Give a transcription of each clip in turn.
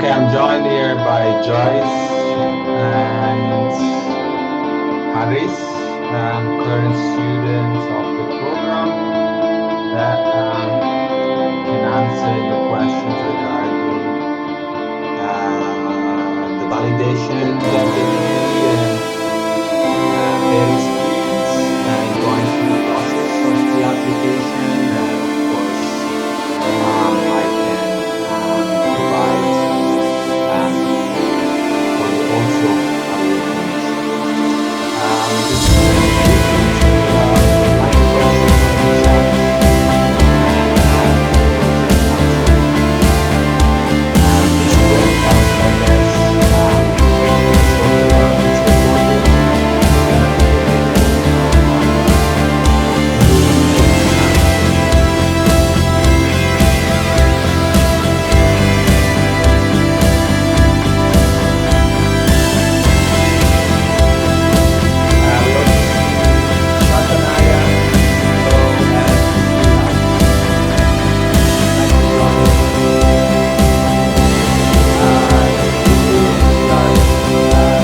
Okay, I'm joined here by Joyce and Haris, current students of the program that can answer your questions regarding the validations of the degree and their experience and going through the process of the application. And of course, I can provide for you also other information. The students feel free to write questions on the chat and we will just answer them. This webcast, I guess, sort of it's recorded. It's gonna be available on YouTube channel. We also see Shatanaya, Nico, and Mira. Thanks for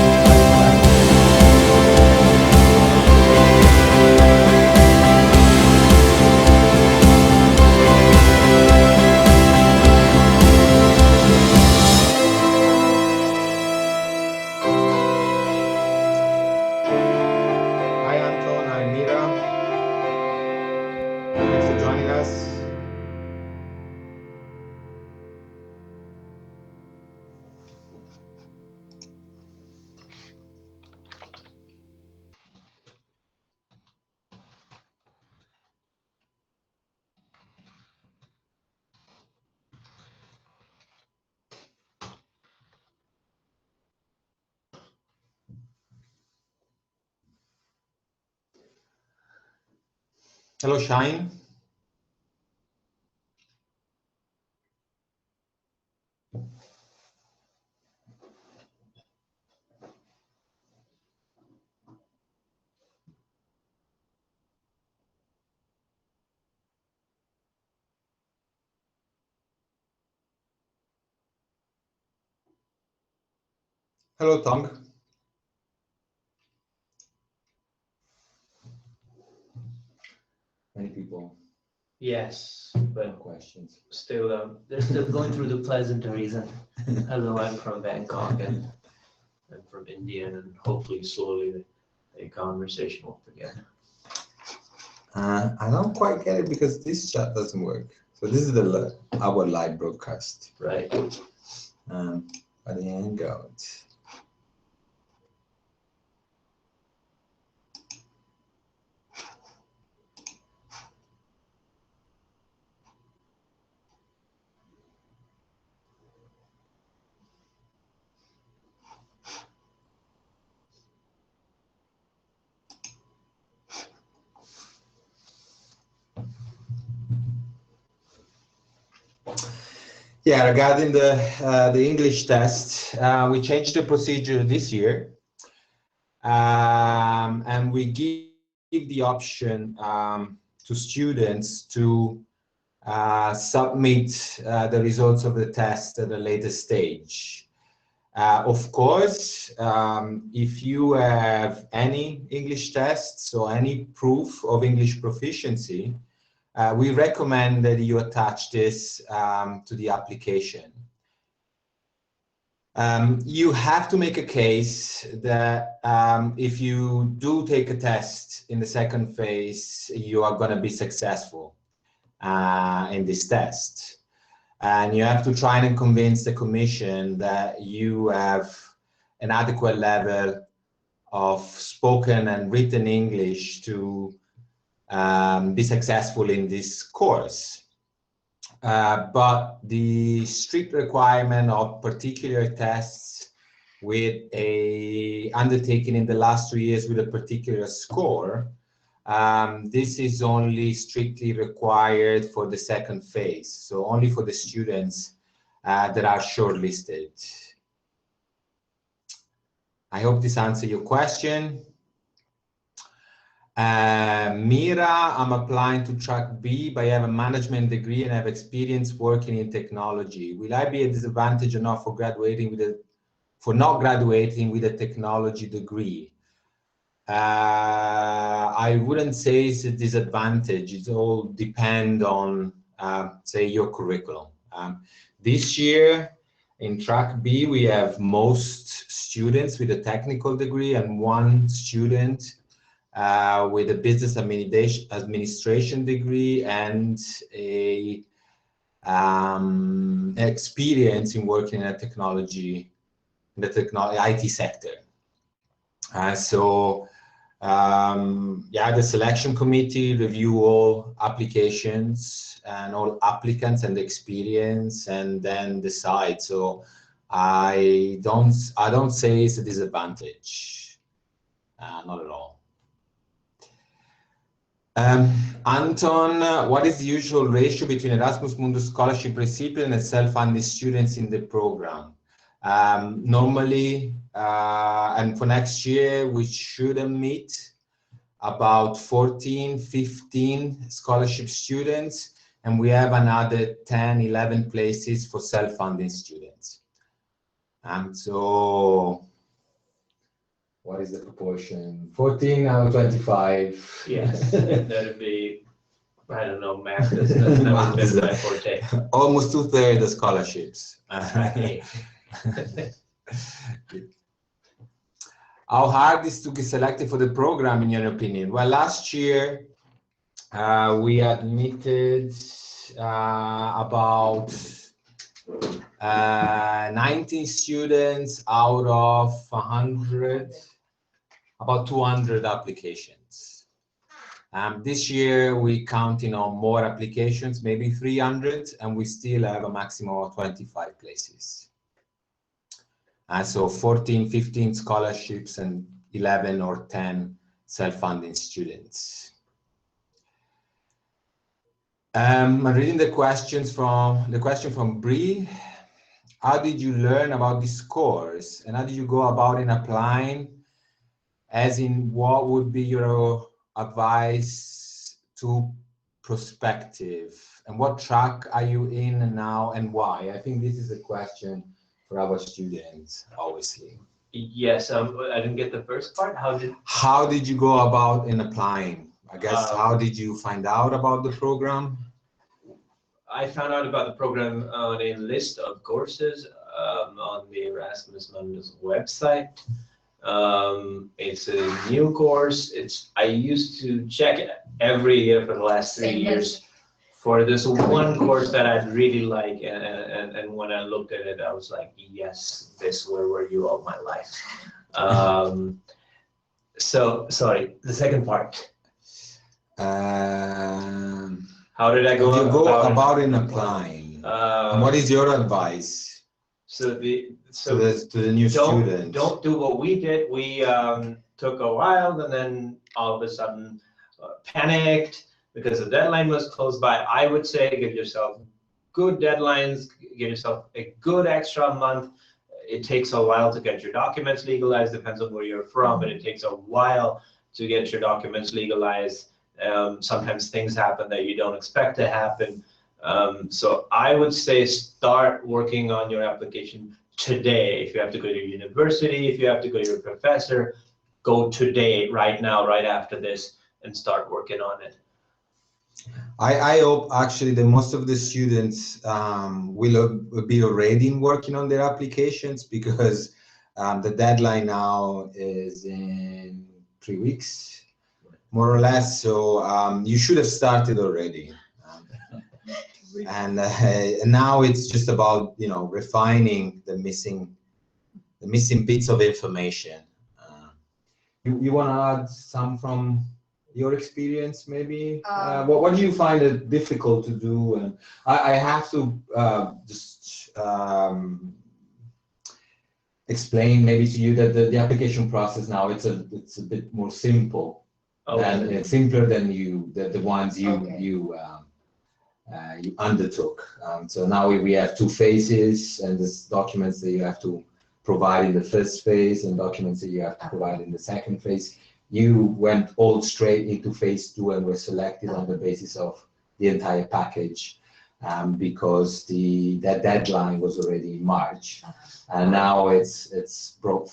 joining. Before we start, I'd like to Hi Anton, hi Mira. Thanks for joining us. Hello, Shine. Hello, Tong. Many people Yes, have but questions. still, they're still going through the pleasantries. And hello, I'm from Bangkok and I'm from India, and hopefully slowly the conversation will begin. I don't quite get it because this chat doesn't work. So this is our live broadcast. Right. By the Hangout. Yeah, regarding the English test, we changed the procedure this year, and we give the option to students to submit the results of the test at a later stage. Of course, if you have any English tests or any proof of English proficiency, we recommend that you attach this to the application. You have to make a case that if you do take a test in the second phase, you are going to be successful in this test. And you have to try and convince the commission that you have an adequate level of spoken and written English to be successful in this course. But the strict requirement of particular tests with a undertaken in the last 2 years with a particular score, this is only strictly required for the second phase, so only for the students that are shortlisted. I hope this answers your question. Mira, I'm applying to track B, but I have a management degree and I have experience working in technology. Will I be a disadvantage or not for graduating with a, for not graduating with a technology degree? I wouldn't say it's a disadvantage. It all depends on, say, your curriculum. This year in track B, we have most students with a technical degree and one student with a business administration degree and a experience in working in a technology, in the IT sector. Yeah, the selection committee review all applications and all applicants and experience, and then decide. So I don't say it's a disadvantage, not at all. Anton, what is the usual ratio between Erasmus Mundus scholarship recipients and self-funded students in the program? Normally, and for next year, we shouldn't meet about 14, 15 scholarship students, and we have another 10, 11 places for self-funding students. So what is the proportion? 14 out of 25. Yes, that'd be, I don't know, math is never been my forte. Almost 2/3 of scholarships. How hard is to get selected for the program, in your opinion? Well, last year we admitted about 19 students out of 100, about 200 applications. This year we counting on more applications, maybe 300, and we still have a maximum of 25 places. So 14, 15 scholarships and 11 or 10 self-funding students. I'm reading the question from Bree. How did you learn about this course, and how did you go about in applying? As in, what would be your advice to prospective, and what track are you in now and why? I think this is a question for our students, obviously. Yes, I didn't get the first part. How did you go about in applying? I guess, how did you find out about the program? I found out about the program on a list of courses on the Erasmus Mundus website. It's a new course. I used to check it every year for the last 3 years for this one course that I'd really like, and when I looked at it, I was like, yes, this where were you all my life. So sorry, the second part. How did I go about in applying? And what is your advice to the new students? Don't do what we did. We took a while, and then all of a sudden panicked because the deadline was close by. I would say give yourself good deadlines, give yourself a good extra month. It takes a while to get your documents legalized, depends on where you're from, but it takes a while to get your documents legalized. Sometimes things happen that you don't expect to happen. So I would say start working on your application today. If you have to go to university, if you have to go to your professor, go today, right now, right after this, and start working on it. I hope actually that most of the students will be already working on their applications, because the deadline now is in 3 weeks, more or less. So you should have started already. And now it's just about, you know, refining the missing bits of information. You want to add some from your experience, maybe? What do you find it difficult to do? And I have to just explain maybe to you that the application process now, it's a bit more simple. Okay. And it's simpler than the ones you undertook. So now we have 2 phases, and there's documents that you have to provide in the first phase and documents that you have to provide in the second phase. you went all straight into phase 2 and were selected on the basis of the entire package, because that deadline was already in March, and now it's brought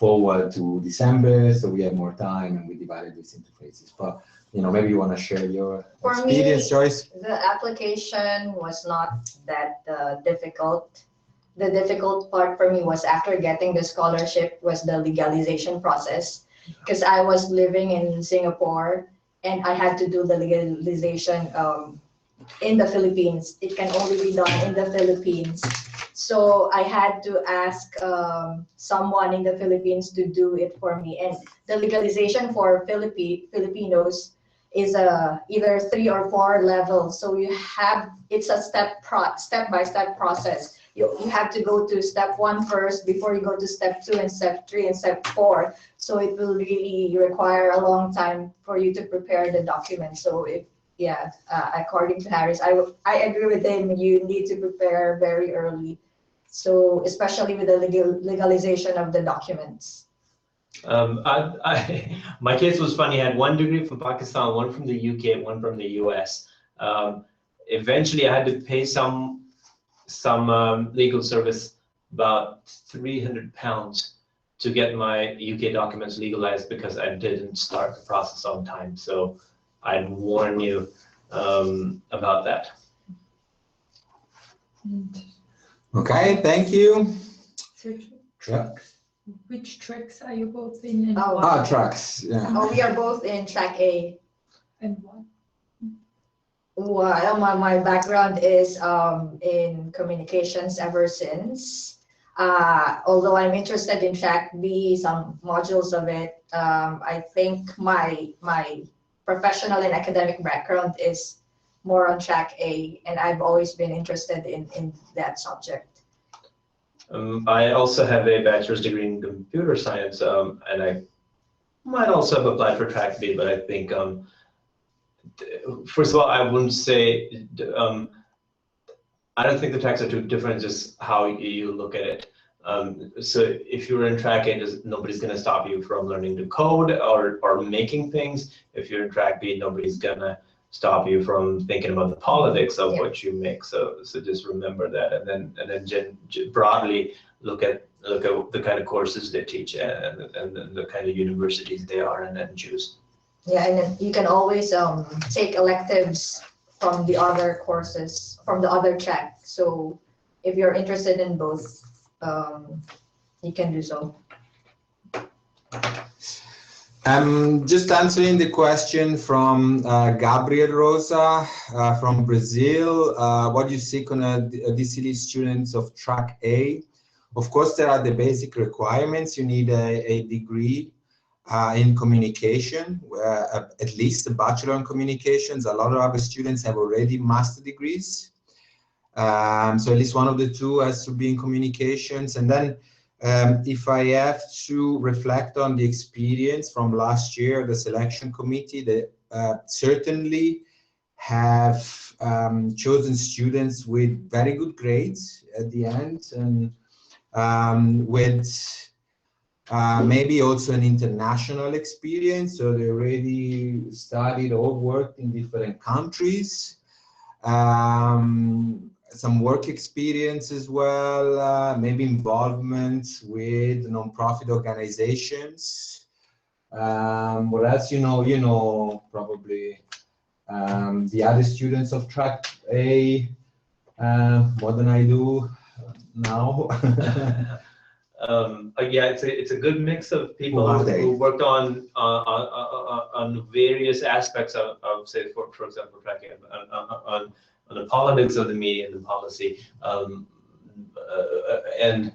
forward to December, so we have more time, and we divided this into phases. But maybe you want to share your experience, Joyce? The application was not that difficult. The difficult part for me was after getting the scholarship was the legalization process, because I was living in Singapore and I had to do the legalization in the Philippines. It can only be done in the Philippines. So I had to ask someone in the Philippines to do it for me. And the legalization for Filipinos is either 3 or 4 levels. So it's a step-by-step process. You have to go to step 1 first before you go to step 2 and step 3 and step 4. So it will really require a long time for you to prepare the document. So according to Harris, I agree with him. You need to prepare very early. So especially with the legalization of the documents. My case was funny. I had 1 degree from Pakistan, 1 from the UK, 1 from the US. Eventually, I had to pay some legal service, about £300 to get my UK documents legalized, because I didn't start the process on time. So I'd warn you about that. Okay, thank you. Truck. Which tracks are you both in? Trucks. Yeah. Oh, we are both in track A. And what? Well, my background is in communications ever since. Although I'm interested in track B, some modules of it. I think my professional and academic background is more on track A, and I've always been interested in that subject. I also have a bachelor's degree in computer science, and I might also have applied for track B, but I think, first of all, I wouldn't say, I don't think the tracks are too different, just how you look at it. So if you're in track A, nobody's going to stop you from learning to code or making things. If you're in track B, nobody's going to stop you from thinking about the politics of what you make. So just remember that, and then broadly look at the kind of courses they teach and the kind of universities they are, and then choose. Yeah, and then you can always take electives from the other courses, from the other track. So if you're interested in both, you can do so. Just answering the question from Gabriel Rosa from Brazil. What do you seek on a DCLead students of track A? Of course, there are the basic requirements. You need a degree in communication, at least a bachelor in communications. A lot of other students have already master degrees. So at least one of the two has to be in communications. And then if I have to reflect on the experience from last year, the selection committee, they certainly have chosen students with very good grades at the end, and with maybe also an international experience. So they already studied or worked in different countries. Some work experience as well, maybe involvement with non-profit organizations. What else? You know probably the other students of track A more than I do now. Yeah, it's a good mix of people who worked on various aspects of say, for example, track A, on the politics of the media and the policy, and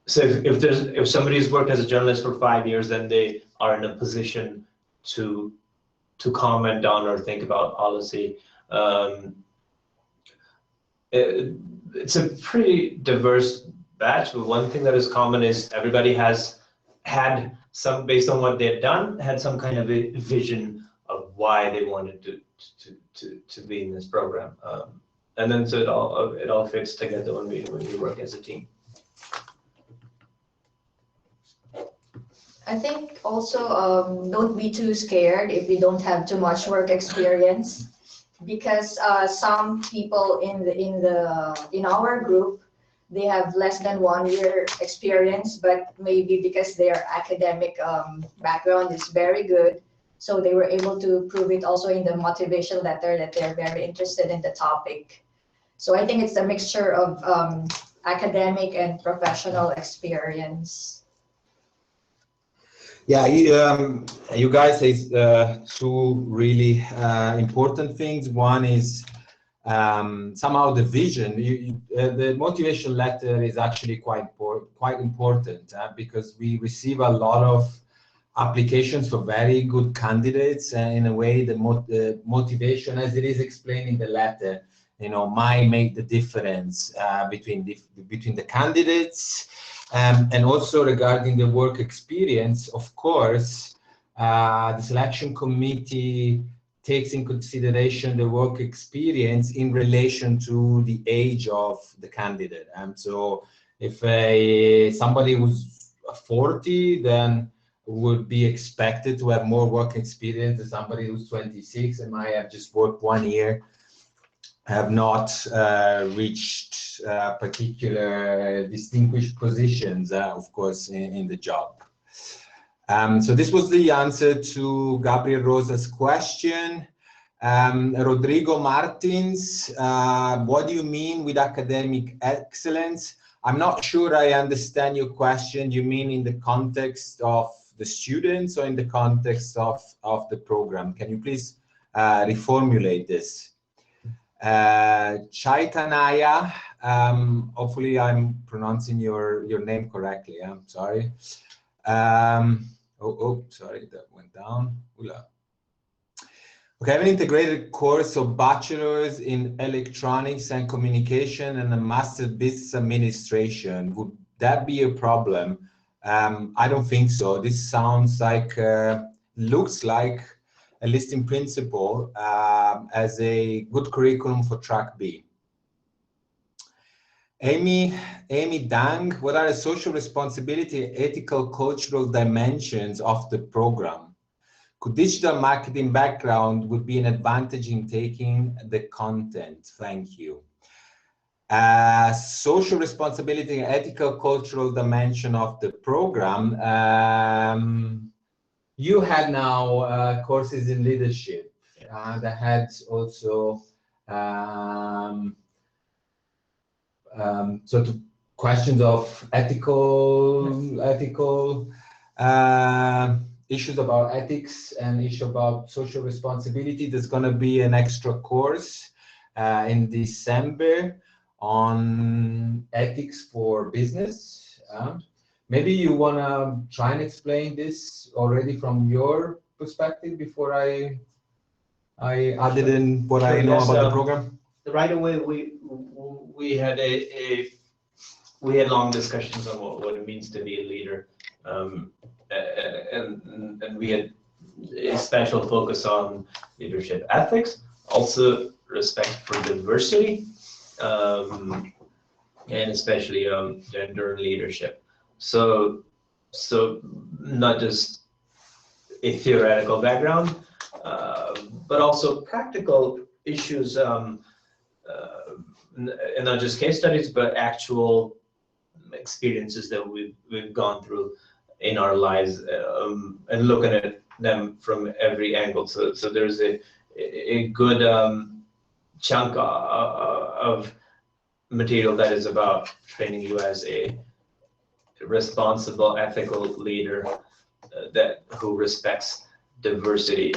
so if somebody's worked as a journalist for 5 years, then they are in a position to comment on or think about policy. It's a pretty diverse batch, but one thing that is common is everybody has had some, based on what they've done, had some kind of a vision of why they wanted to be in this program, and then so it all fits together when we work as a team. I think also don't be too scared if you don't have too much work experience, because some people in our group, they have less than 1 year experience, but maybe because their academic background is very good, so they were able to prove it also in the motivation letter that they're very interested in the topic. So I think it's a mixture of academic and professional experience. Yeah, you guys say two really important things. One is somehow the vision. The motivation letter is actually quite important because we receive a lot of applications for very good candidates, and in a way the motivation, as it is explained in the letter, might make the difference between the candidates. And also regarding the work experience, of course, the selection committee takes in consideration the work experience in relation to the age of the candidate. And so if somebody who's 40, then would be expected to have more work experience than somebody who's 26 and might have just worked 1 year, have not reached particular distinguished positions, of course, in the job. So this was the answer to Gabriel Rosa's question. Rodrigo Martins, what do you mean with academic excellence? I'm not sure I understand your question. You mean in the context of the students or in the context of the program? Can you please reformulate this? Chaitanaya, hopefully I'm pronouncing your name correctly. I'm sorry. Sorry, that went down. Ula. Okay, I have an integrated course of bachelor's in electronics and communication and a master's business administration. Would that be a problem? I don't think so. This sounds like, looks like a listing principle as a good curriculum for track B. Amy Dang, what are the social responsibility, ethical, cultural dimensions of the program? Could digital marketing background would be an advantage in taking the content? Thank you. Social responsibility, ethical, cultural dimension of the program. You had now courses in leadership that had also sort of questions of ethical issues about ethics and issues about social responsibility. There's going to be an extra course in December on ethics for business. Maybe you want to try and explain this already from your perspective before I added in what I know about the program. Right away, we had we had long discussions on what it means to be a leader, and we had a special focus on leadership ethics, also respect for diversity, and especially gender leadership. So not just a theoretical background, but also practical issues, and not just case studies, but actual experiences that we've gone through in our lives, and looking at them from every angle. So there's a good chunk of material that is about training you as a responsible, ethical leader who respects diversity.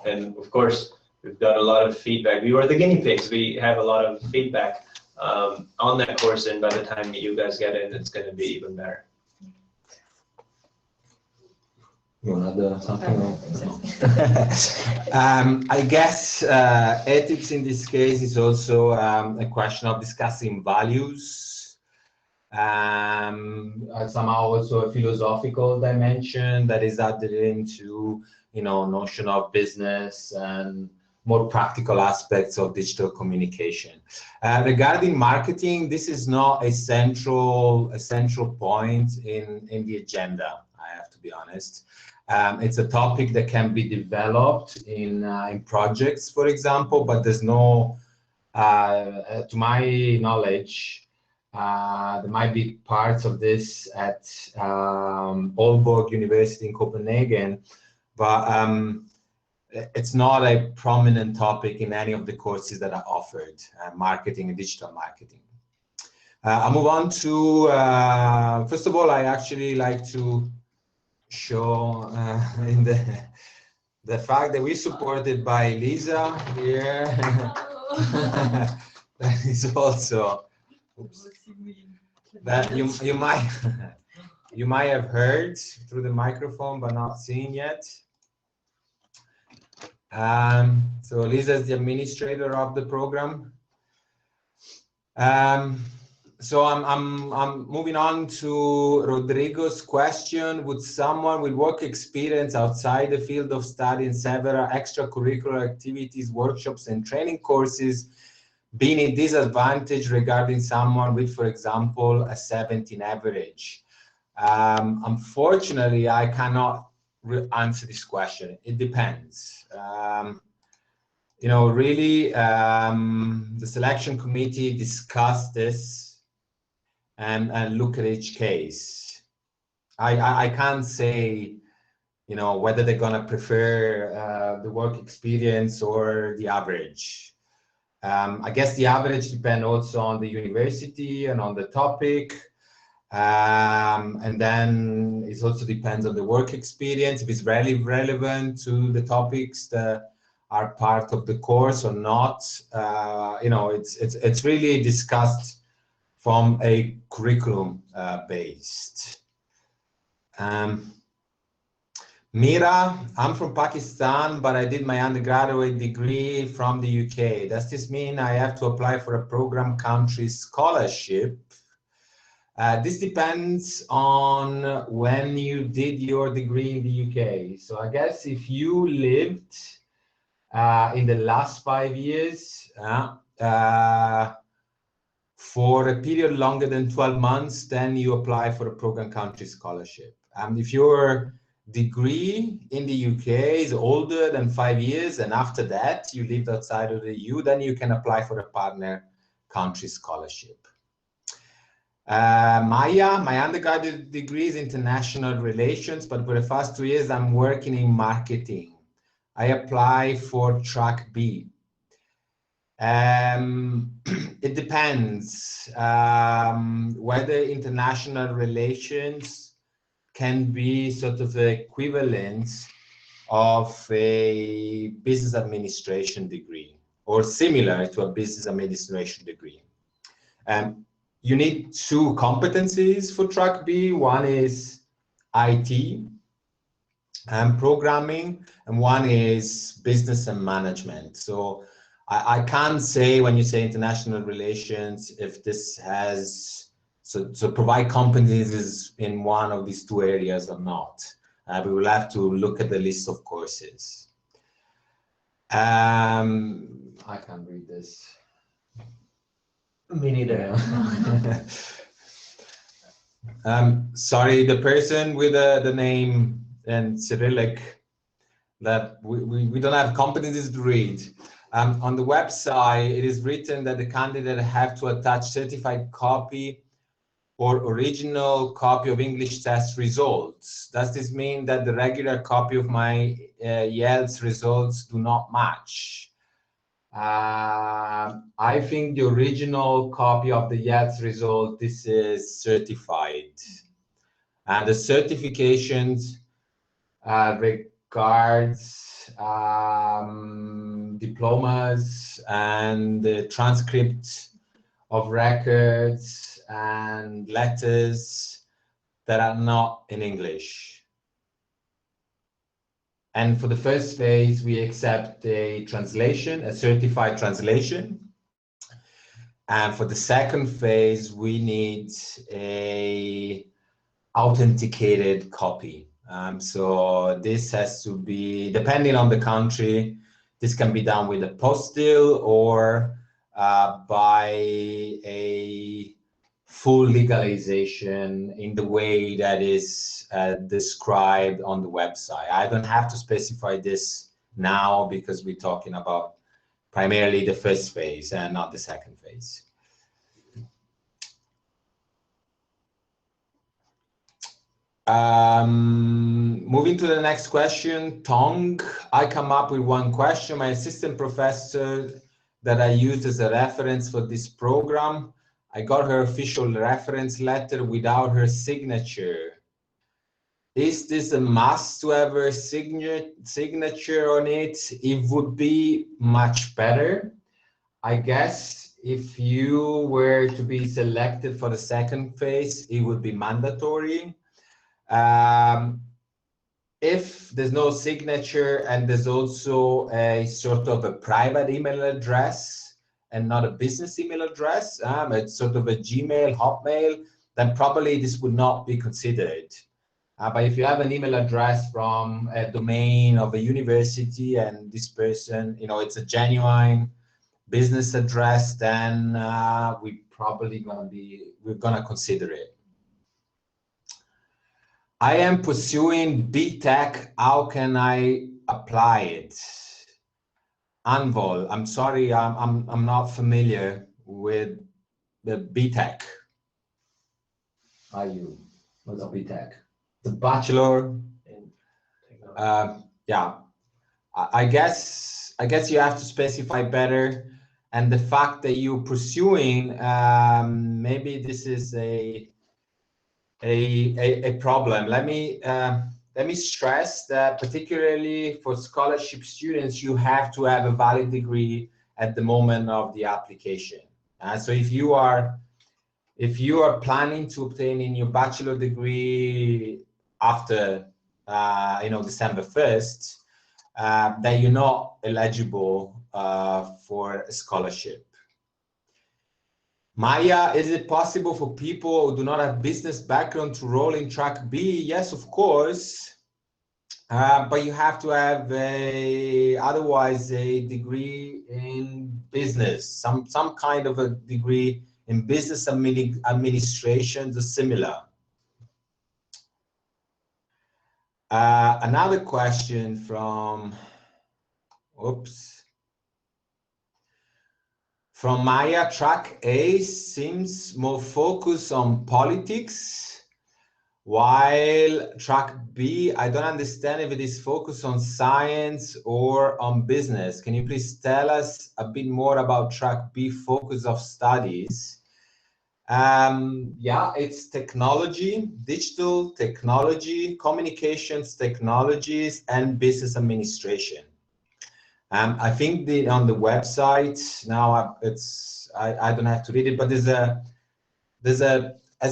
And of course, we've got a lot of feedback. We were the guinea pigs. We have a lot of feedback on that course, and by the time you guys get in, it's going to be even better. You want to add something? I guess ethics in this case is also a question of discussing values, somehow also a philosophical dimension that is added into, notion of business and more practical aspects of digital communication. Regarding marketing, this is not a central point in the agenda, I have to be honest. It's a topic that can be developed in projects, for example, but there's no, to my knowledge, there might be parts of this at Aalborg University in Copenhagen, but it's not a prominent topic in any of the courses that are offered, marketing and digital marketing. I'll move on to, first of all, I actually like to show in the fact that we're supported by Lisa here. That is also, oops, that you might you might have heard through the microphone but not seen yet. So Lisa is the administrator of the program. So I'm moving on to Rodrigo's question. Would someone with work experience outside the field of study in several extracurricular activities, workshops, and training courses be in disadvantage regarding someone with, for example, a 17 average? Unfortunately, I cannot answer this question. It depends. You know, really, the selection committee discussed this and look at each case. I can't say, you know, whether they're gonna prefer the work experience or the average. I guess the average depends also on the university and on the topic. And then it also depends on the work experience, if it's really relevant to the topics that are part of the course or not. You know, it's really discussed from a curriculum based. Mira, I'm from Pakistan, but I did my undergraduate degree from the UK. Does this mean I have to apply for a program country scholarship? This depends on when you did your degree in the UK. So I guess if you lived in the last 5 years, for a period longer than 12 months, then you apply for a program country scholarship. If your degree in the UK is older than 5 years, and after that you lived outside of the EU, then you can apply for a partner country scholarship. Maya, my undergraduate degree is international relations, but for the past 2 years I'm working in marketing. I apply for track B. It depends whether international relations can be sort of the equivalent of a business administration degree or similar to a business administration degree. You need 2 competencies for track B. One is IT and programming, and one is business and management. So I can't say when you say international relations if this has, so provide competencies in one of these 2 areas or not. We will have to look at the list of courses. I can't read this. Me neither. Sorry, the person with the name and Cyrillic that we don't have competencies to read. On the website, it is written that the candidate have to attach certified copy or original copy of English test results. Does this mean that the regular copy of my IELTS results do not match? I think the original copy of the IELTS result, this is certified. And the certifications regards diplomas and the transcript of records and letters that are not in English. And for the first phase, we accept a translation, a certified translation. And for the second phase, we need a authenticated copy. So this has to be, depending on the country, this can be done with a postil or by a full legalization in the way that is described on the website. I don't have to specify this now because we're talking about primarily the first phase and not the second phase. Moving to the next question, Tong. I come up with one question. My assistant professor that I used as a reference for this program, I got her official reference letter without her signature. Is this a must to have her signature on it? It would be much better. I guess if you were to be selected for the second phase, it would be mandatory. If there's no signature and there's also a sort of a private email address and not a business email address, it's sort of a Gmail, Hotmail, then probably this would not be considered. But if you have an email address from a domain of a university and this person, you know, it's a genuine business address, then we're gonna consider it. I am pursuing BTech. How can I apply it? Anvol, I'm sorry, I'm not familiar with the BTech. Are you? What's a BTech? The bachelor in yeah. I guess you have to specify better, and the fact that you're pursuing, maybe this is a problem. Let me stress that particularly for scholarship students, you have to have a valid degree at the moment of the application. So if you are planning to obtain in your bachelor degree after December 1st, then you're not eligible for a scholarship. Maya, is it possible for people who do not have business background to roll in track B? Yes, of course, but you have to have otherwise a degree in business, some kind of a degree in business administration or similar. Another question from, from Maya, track A seems more focused on politics, while track B, I don't understand if it is focused on science or on business. Can you please tell us a bit more about track B focus of studies? Yeah, it's technology, digital technology, communications technologies, and business administration. I think on the website now, I don't have to read it, but as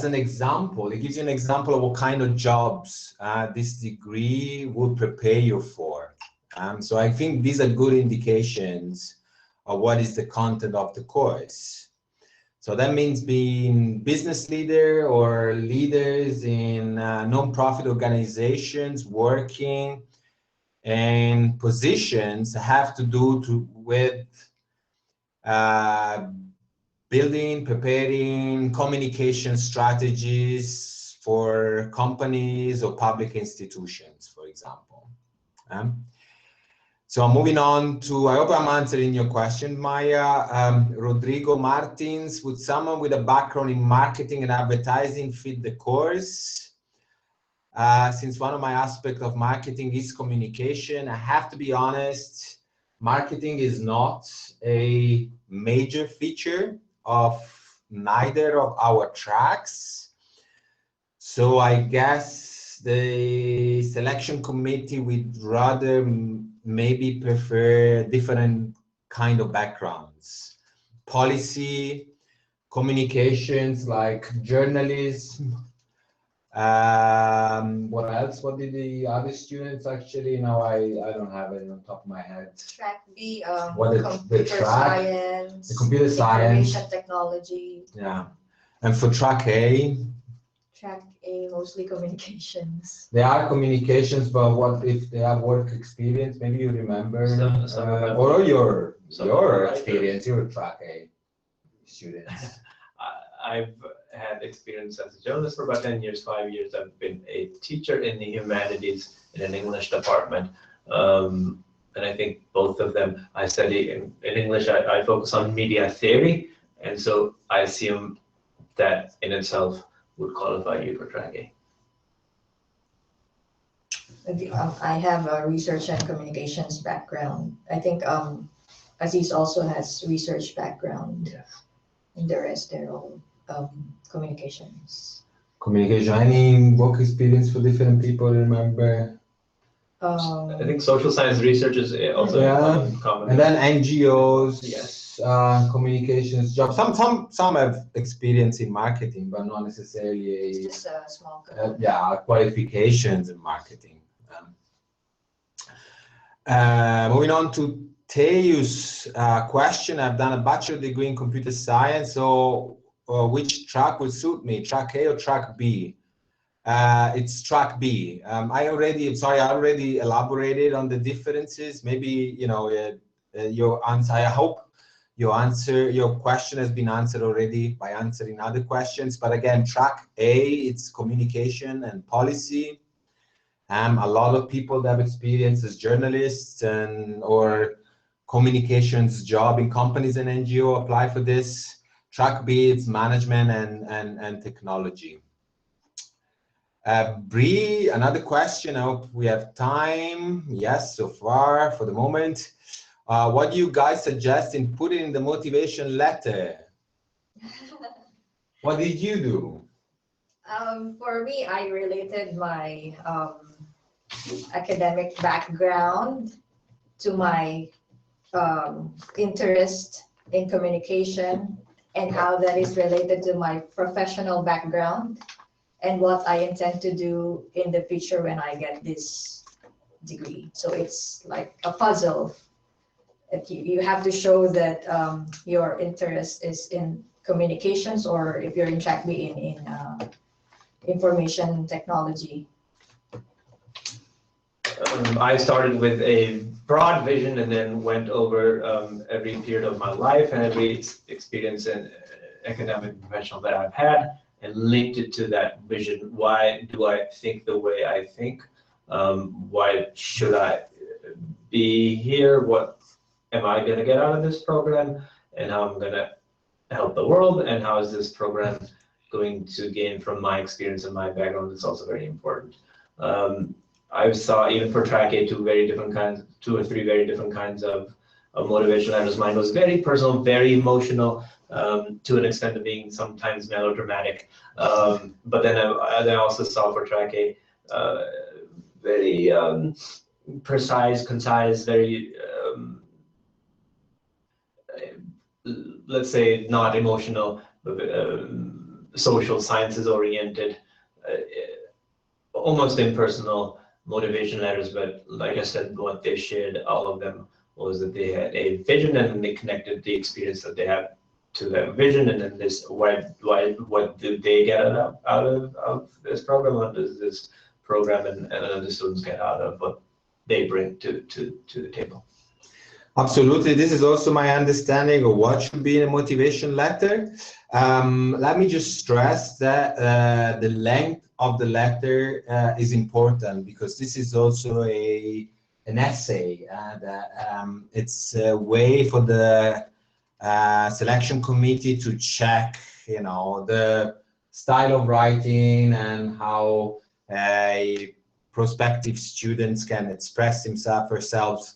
an example, it gives you an example of what kind of jobs this degree would prepare you for. So I think these are good indications of what is the content of the course. So that means being business leader or leaders in non-profit organizations working and positions have to do with building, preparing communication strategies for companies or public institutions, for example. So moving on to, I hope I'm answering your question, Maya. Rodrigo Martins, would someone with a background in marketing and advertising fit the course? Since one of my aspects of marketing is communication, I have to be honest, marketing is not a major feature of neither of our tracks. So I guess the selection committee would rather maybe prefer different kind of backgrounds. Policy, communications like journalism. What else? What did the other students actually? No, I don't have it on top of my head. Track B, What is computer the track? science, The computer science. information technology. Yeah, and for track A? Track A, mostly communications. They are communications, but what if they have work experience? Maybe you remember, or your experience. You're a track A students. had experience as a journalist for about 10 years, 5 years. I've been a teacher in the humanities in an English department. And I think both of them, I study in English, I focus on media theory. And so I assume that in itself would qualify you for track A. I have a research and communications background. I think Aziz also has research background. Yes. And the rest, they're all communications. Communication. Any work experience for different people? Remember? I think social science research is also common. And then NGOs. Yes. Communications jobs. Some have experience in marketing, but not necessarily It's just a small qualifications in marketing. Moving on to Teus' question. I've done a bachelor degree in computer science, so which track will suit me, track A or track B? It's track B. I already elaborated on the differences. Maybe, your answer, I hope your question has been answered already by answering other questions. But again, track A, it's communication and policy. A lot of people that have experience as journalists or communications job in companies and NGO apply for this. Track B, it's management and technology. Bree, another question. I hope we have time. Yes, so far for the moment. What do you guys suggest in putting in the motivation letter? What did you do? For me, I related my academic background to my interest in communication and how that is related to my professional background and what I intend to do in the future when I get this degree. So it's like a puzzle. You have to show that your interest is in communications, or if you're in track B in information technology. I started with a broad vision and then went over every period of my life and every experience and academic and professional that I've had and linked it to that vision. Why do I think the way I think? Why should I be here? What am I going to get out of this program? And how I'm going to help the world? And how is this program going to gain from my experience and my background? It's also very important. I saw even for track A two or three very different kinds of motivation letters. Mine was very personal, very emotional, to an extent of being sometimes melodramatic. But then I also saw for track A very precise, concise, very let's say not emotional, but social sciences oriented, almost impersonal motivation letters. But like I said, what they shared, all of them, was that they had a vision and they connected the experience that they have to that vision. And then this, what did they get out of this program? What does this program and the students get out of what they bring to the table? Absolutely. This is also my understanding of what should be in a motivation letter. Let me just stress that the length of the letter is important, because this is also an essay. It's a way for the selection committee to check, the style of writing and how prospective students can express himself or herself.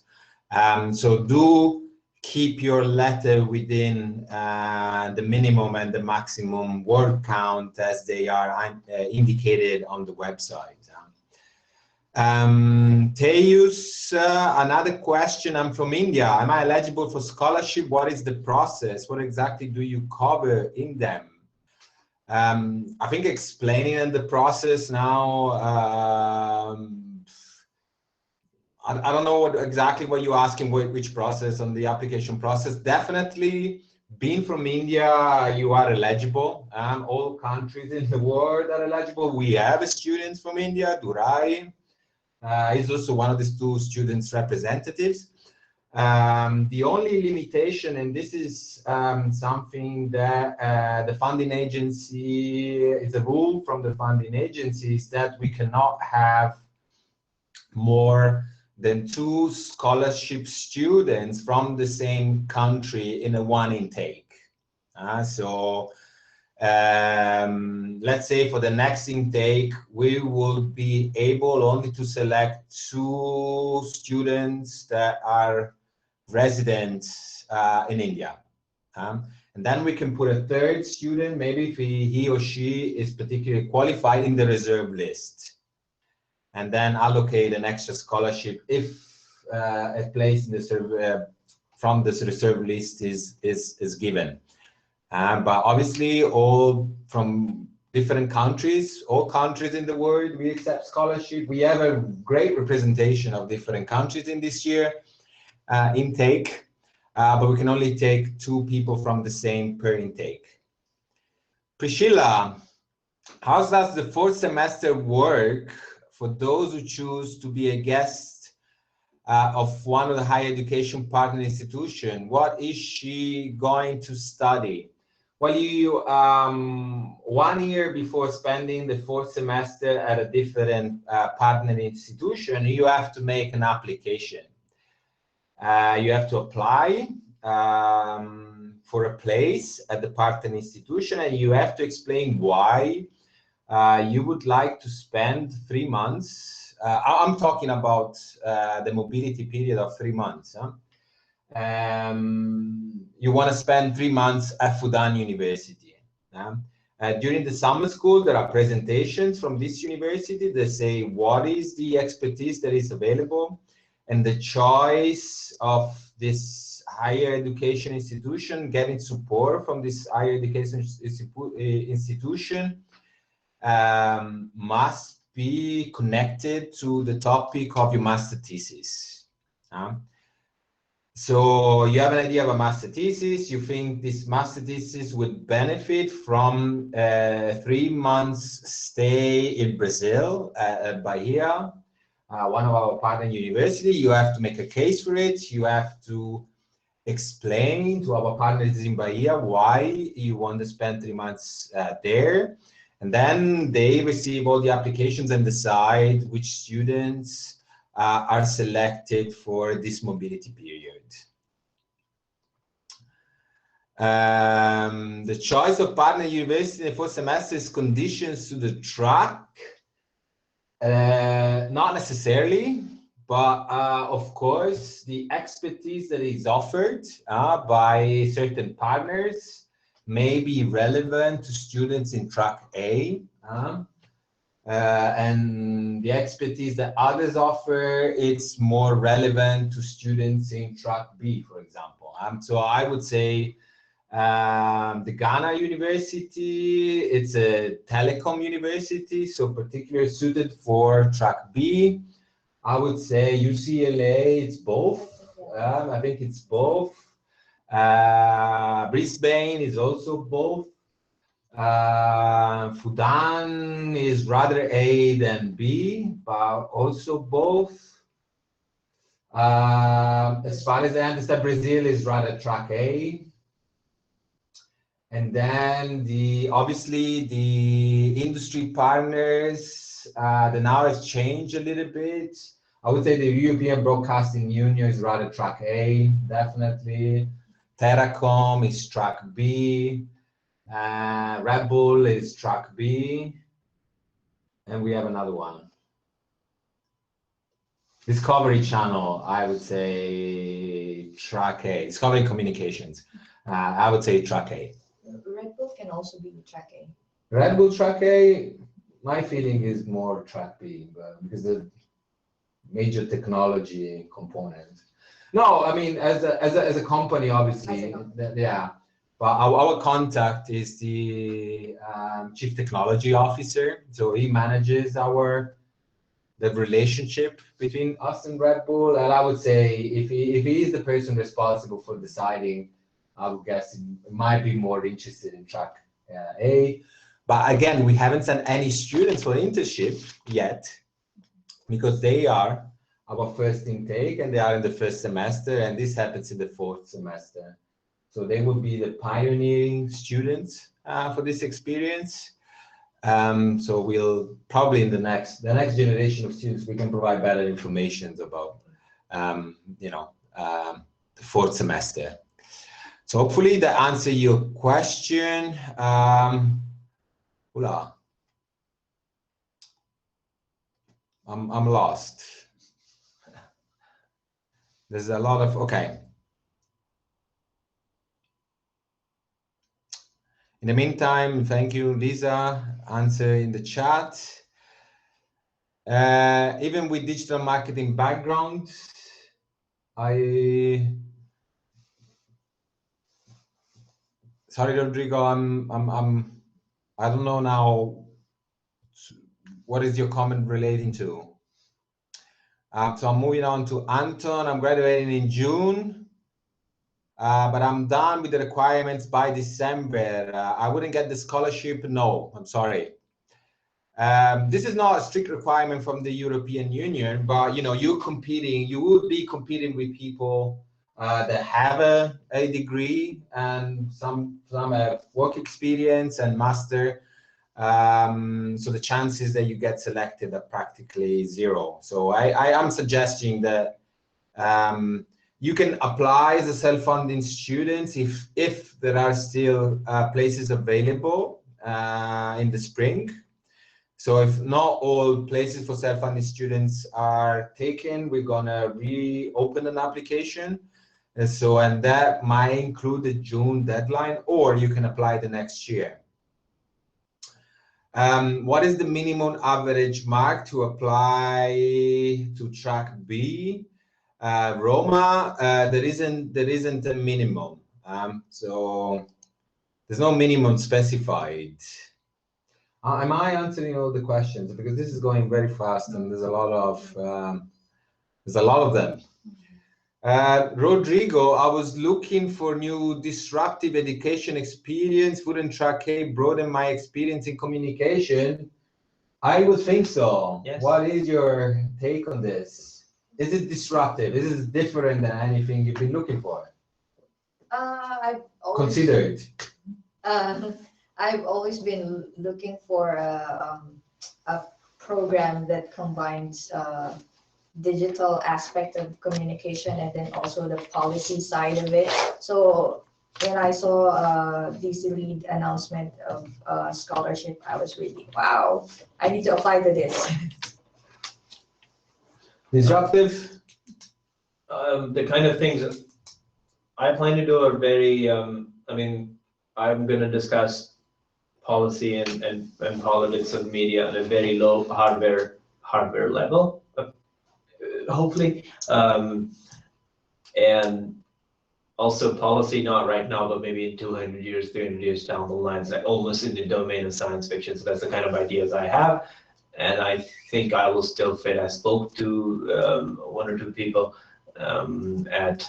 So do keep your letter within the minimum and the maximum word count as they are indicated on the website. Teus, another question. I'm from India. Am I eligible for scholarship? What is the process? What exactly do you cover in them? I think explaining the process now, I don't know exactly what you're asking, which process on the application process. Definitely, being from India, you are eligible. All countries in the world are eligible. We have students from India. Durai is also one of the two students' representatives. The only limitation, and this is something that the funding agency, is a rule from the funding agency, is that we cannot have more than 2 scholarship students from the same country in a one intake. So let's say for the next intake, we will be able only to select 2 students that are residents in India. And then we can put a 3rd student, maybe if he or she is particularly qualified, in the reserve list. And then allocate an extra scholarship if a place in the from this reserve list is given. But obviously, all from different countries, all countries in the world, we accept scholarship. We have a great representation of different countries in this year intake, but we can only take 2 people from the same per intake. Priscilla, how does the 4th semester work for those who choose to be a guest of one of the higher education partner institution? What is she going to study? Well, you 1 year before spending the 4th semester at a different partner institution, you have to make an application. You have to apply for a place at the partner institution, and you have to explain why you would like to spend 3 months. I'm talking about the mobility period of 3 months. You want to spend 3 months at Fudan University. During the summer school, there are presentations from this university that say what is the expertise that is available, and the choice of this higher education institution, getting support from this higher education institution must be connected to the topic of your master thesis. So you have an idea of a master thesis, you think this master thesis would benefit from a 3 months stay in Brazil, at Bahia, one of our partner university. You have to make a case for it. You have to explain to our partners in Bahia why you want to spend 3 months there. And then they receive all the applications and decide which students are selected for this mobility period. The choice of partner university in the 4th semester is conditions to the track. Not necessarily, but of course, the expertise that is offered by certain partners may be relevant to students in track A, and the expertise that others offer, it's more relevant to students in track B, for example. So I would say the Ghana University, it's a telecom university, so particularly suited for track B. I would say UCLA, it's both. I think it's both. Brisbane is also both. Fudan is rather A than B, but also both. As far as I understand, Brazil is rather track A. And then obviously the industry partners, the now has changed a little bit. I would say the European Broadcasting Union is rather track A, definitely. Terracom is track B. Red Bull is track B. And we have another one. Discovery Channel, I would say track A. Discovery Communications, I would say track A. Red Bull can also be track A. Red Bull track A, my feeling is more track B, because the major technology component. No, I mean as a company, obviously, yeah. But our contact is the chief technology officer, so he manages the relationship between us and Red Bull. And I would say if he is the person responsible for deciding, I would guess he might be more interested in track A. But again, we haven't sent any students for internship yet, because they are our first intake, and they are in the first semester, and this happens in the fourth semester. So they will be the pioneering students for this experience. So we'll probably in the next generation of students, we can provide better information about, the fourth semester. So hopefully that answer your question. Hola. I'm lost. There's a lot of, okay. In the meantime, thank you, Lisa. Answer in the chat. Even with digital marketing background, sorry, Rodrigo, I don't know now. What is your comment relating to? So I'm moving on to Anton. I'm graduating in June, but I'm done with the requirements by December. I wouldn't get the scholarship. No, I'm sorry. This is not a strict requirement from the European Union, but you would be competing with people that have a degree and some have work experience and master. So the chances that you get selected are practically zero. So I am suggesting that you can apply as a self-funding student if there are still places available in the spring. So if not all places for self-funding students are taken, we're gonna reopen an application. And that might include the June deadline, or you can apply the next year. What is the minimum average mark to apply to track B? Roma, there isn't a minimum. So there's no minimum specified. Am I answering all the questions? Because this is going very fast and there's a lot of them. Rodrigo, I was looking for new disruptive education experience. Wouldn't track A broaden my experience in communication? I would think so. Yes. What is your take on this? Is it disruptive? Is it different than anything you've been looking for? Considered. I've always been looking for a program that combines digital aspect of communication and then also the policy side of it. So when I saw DCLead announcement of scholarship, I was really, wow, I need to apply to this. Disruptive? The kind of things that I plan to do are very, I'm going to discuss policy and politics of media at a very low hardware level, hopefully, and also policy not right now, but maybe in 200 years, 300 years down the line, like almost in the domain of science fiction. So that's the kind of ideas I have, and I think I will still fit. I spoke to one or two people at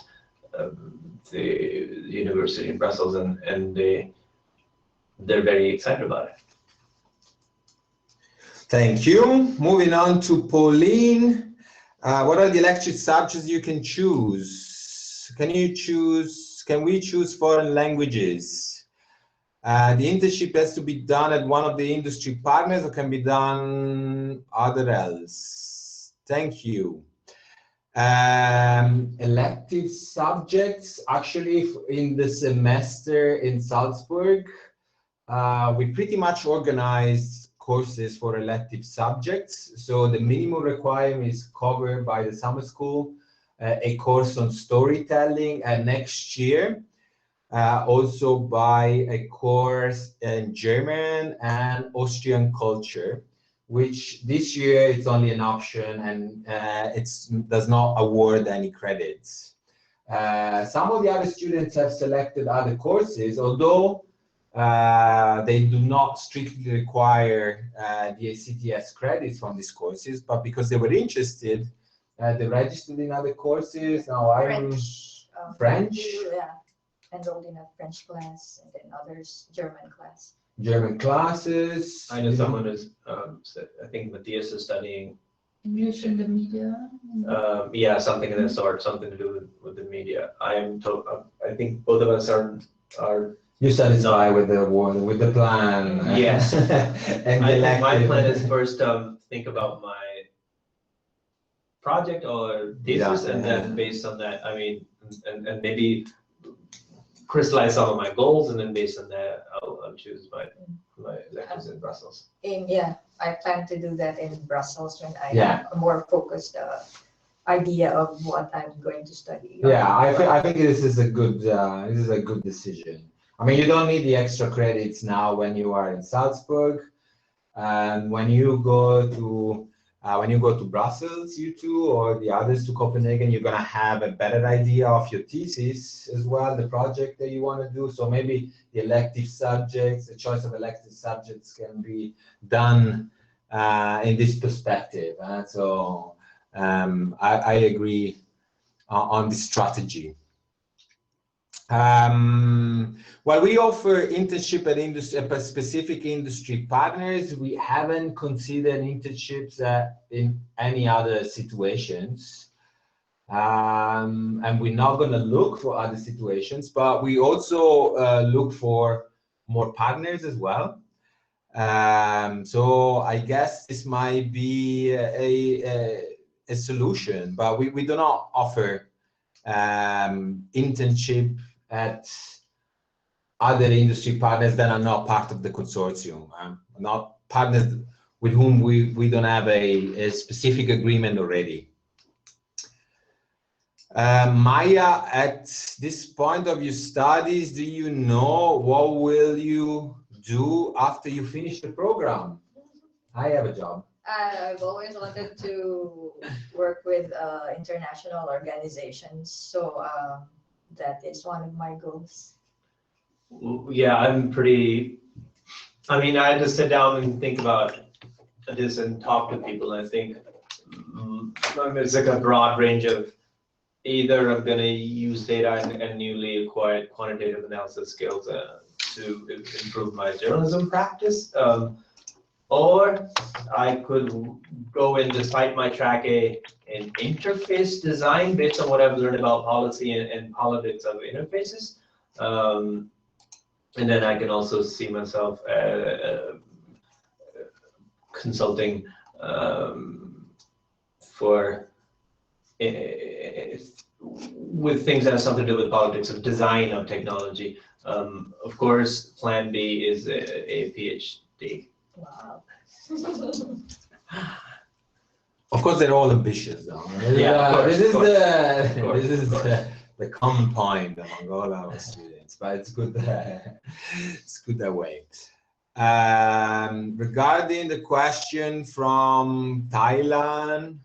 the university in Brussels, and they're very excited about it. Thank you. Moving on to Pauline. What are the elective subjects you can choose? Can we choose foreign languages? The internship has to be done at one of the industry partners or can be done other else? Thank you. Elective subjects, actually in the semester in Salzburg, we pretty much organized courses for elective subjects. So the minimum requirement is covered by the summer school, a course on storytelling, and next year also by a course in German and Austrian culture, which this year it's only an option and it does not award any credits. Some of the other students have selected other courses, although they do not strictly require the ACTS credits from these courses, but because they were interested, they registered in other courses. Now I'm French. Yeah, enrolled in a French class and then others German class. German classes. I know someone is, I think Matthias is studying English in the media. Yeah, something of that sort, something to do with the media. I think both of us are. You're satisfied with the one, with the plan? Yes. And I think my elective. plan is first think about my project or thesis, Yeah, and then based on that, I mean, and maybe crystallize some of my goals, and then based on that, I'll choose my electives in Brussels. Yeah, I plan to do that in Brussels when I Yeah. have a more focused idea of what I'm going to study. Yeah, I think this is a good decision. I mean, you don't need the extra credits now when you are in Salzburg, and when you go to Brussels, you two or the others to Copenhagen, you're gonna have a better idea of your thesis as well, the project that you want to do. So maybe the elective subjects, the choice of elective subjects can be done in this perspective. So I agree on this strategy. While we offer internship at specific industry partners, we haven't considered internships in any other situations. And we're not going to look for other situations, but we also look for more partners as well. So I guess this might be a solution, but we do not offer internship at other industry partners that are not part of the consortium, not partners with whom we don't have a specific agreement already. Maya, at this point of your studies, do you know what will you do after you finish the program? I have a job. I've always wanted to work with international organizations, so that is one of my goals. Yeah, I mean, I had to sit down and think about this and talk to people. I think it's like a broad range of either I'm going to use data and newly acquired quantitative analysis skills to improve my journalism practice, or I could go in, despite my track an interface design based on what I've learned about policy and politics of interfaces. And then I can also see myself consulting with things that have something to do with politics of design of technology. Of course, plan B is a PhD. Wow. Of course, they're all ambitious, though. This is the common point among all our students, but it's good. It's good that way. Regarding the question from Thailand,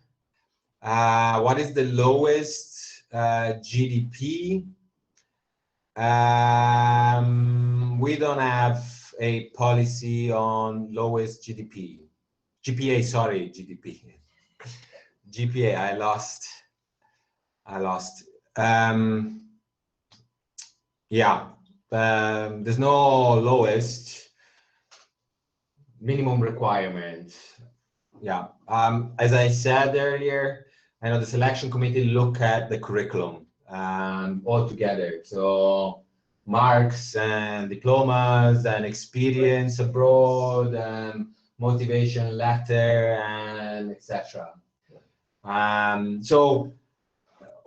what is the lowest GDP? We don't have a policy on lowest GDP. GPA, sorry, GDP. GPA, I lost. Yeah, there's no lowest minimum requirement. Yeah, as I said earlier, I know the selection committee look at the curriculum all together. So marks and diplomas and experience abroad and motivation letter and etc. So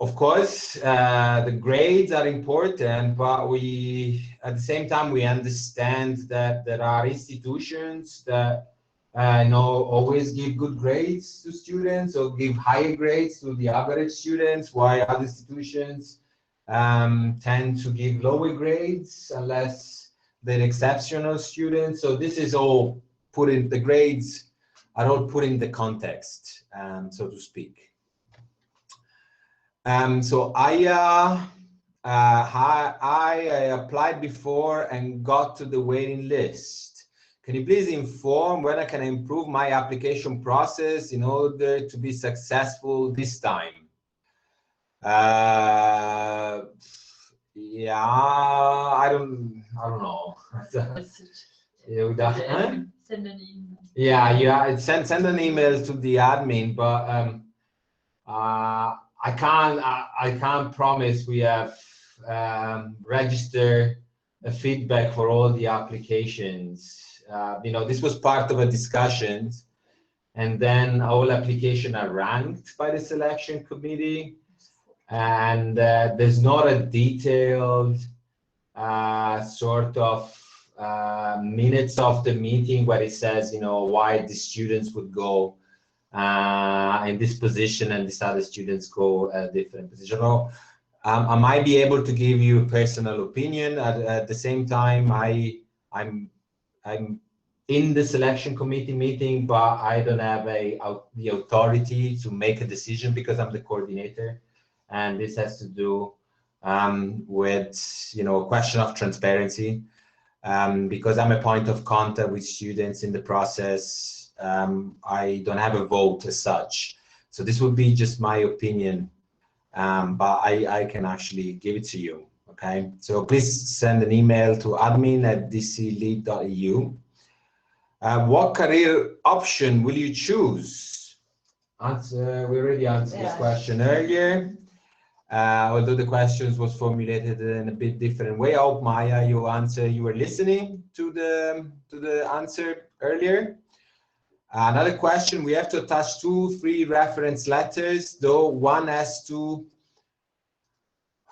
of course the grades are important, but at the same time we understand that there are institutions that always give good grades to students or give higher grades to the average students, while other institutions tend to give lower grades unless they're exceptional students. So this is all the grades are all put in the context, so to speak. So I applied before and got to the waiting list. Can you please inform when I can improve my application process in order to be successful this time? Yeah, I don't know. Message. Send Send an email. Yeah. Send an email to the admin, but I can't promise we have register a feedback for all the applications. This was part of a discussion, and then all applications are ranked by the selection committee, and there's not a detailed sort of minutes of the meeting where it says, why the students would go in this position and these other students go a different position. I might be able to give you a personal opinion. At the same time, I'm in the selection committee meeting, but I don't have the authority to make a decision because I'm the coordinator, and this has to do with a question of transparency. Because I'm a point of contact with students in the process, I don't have a vote as such. So this would be just my opinion, but I can actually give it to you. Okay, so please send an email to admin@dclead.eu. What career option will you choose? We already answered this question earlier. Although the questions was formulated in a bit different way. I hope, Maya, you were listening to the answer earlier. Another question, we have to attach 2-3 reference letters, though one has to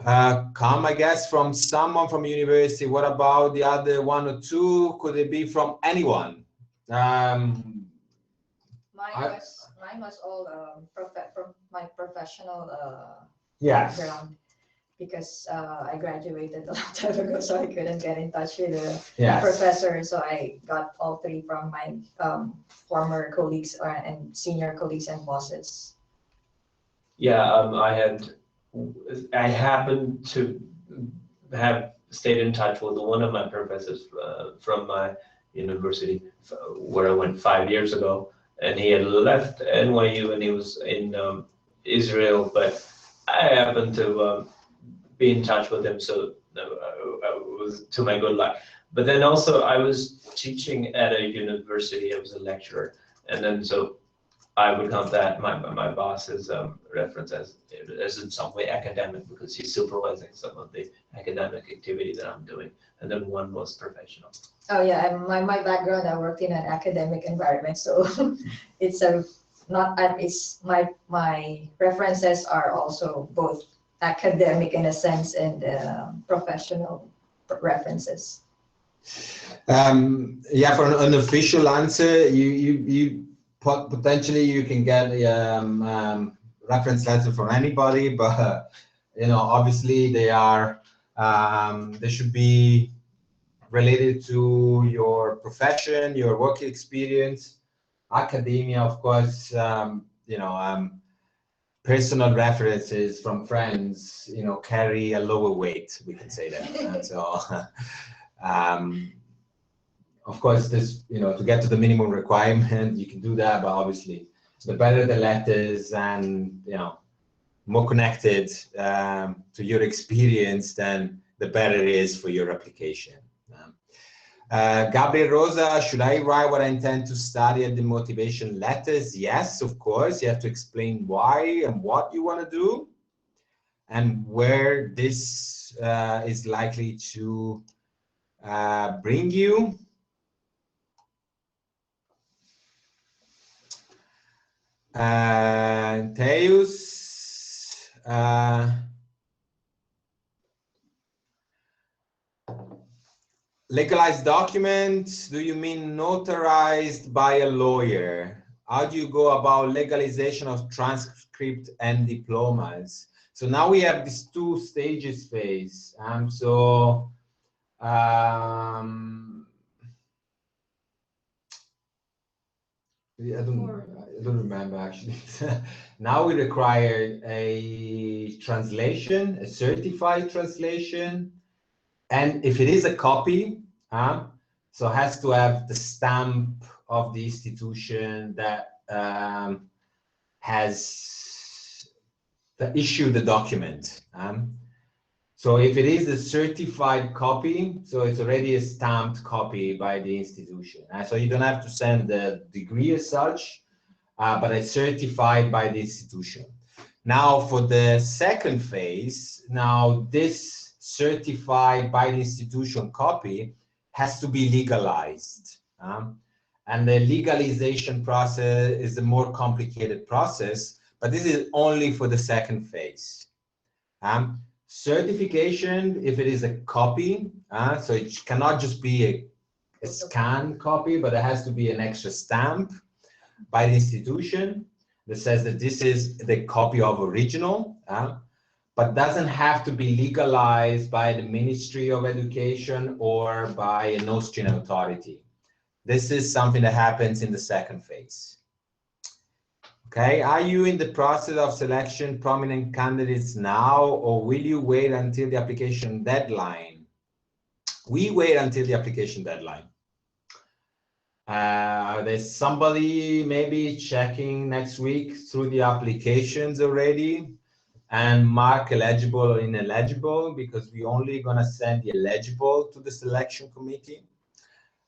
come, I guess, from someone from university. What about the other 1 or 2? Could it be from anyone? Mine was all from my professional background, because I graduated a long time ago, so I couldn't get in touch with the professor. So I got all 3 from my former colleagues and senior colleagues and bosses. I happened to have stayed in touch with one of my professors from my university where I went 5 years ago, and he had left NYU and he was in Israel, but I happened to be in touch with him, so it was to my good luck. But then also I was teaching at a university, I was a lecturer, and then so I would count that my boss's reference as in some way academic, because he's supervising some of the academic activity that I'm doing, and then one was professional. Oh yeah, and my background, I worked in an academic environment, so it's my references are also both academic in a sense and professional references. For an official answer, you potentially you can get reference letter from anybody, but obviously they should be related to your profession, your work experience. Academia, of course, personal references from friends, carry a lower weight, we can say that. And so, of course, this, to get to the minimum requirement, you can do that, but obviously, the better the letters and, more connected to your experience, then the better it is for your application. Gabriel Rosa, should I write what I intend to study at the motivation letters? Yes, of course. You have to explain why and what you want to do and where this is likely to bring you. Teus, legalized documents, do you mean notarized by a lawyer? How do you go about legalization of transcript and diplomas? So now we have these 2 stages phase. I don't remember actually. Now we require a translation, a certified translation. And if it is a copy, so it has to have the stamp of the institution that has issued the document. So if it is a certified copy, so it's already a stamped copy by the institution. So you don't have to send the degree as such, but it's certified by the institution. Now for the second phase, now this certified by the institution copy has to be legalized. And the legalization process is a more complicated process, but this is only for the second phase. Certification, if it is a copy, so it cannot just be a scanned copy, but it has to be an extra stamp by the institution that says that this is the copy of original, but doesn't have to be legalized by the Ministry of Education or by an Austrian authority. This is something that happens in the second phase. Okay, are you in the process of selection prominent candidates now, or will you wait until the application deadline? We wait until the application deadline. There's somebody maybe checking next week through the applications already and mark eligible or ineligible, because we're only gonna send the eligible to the selection committee.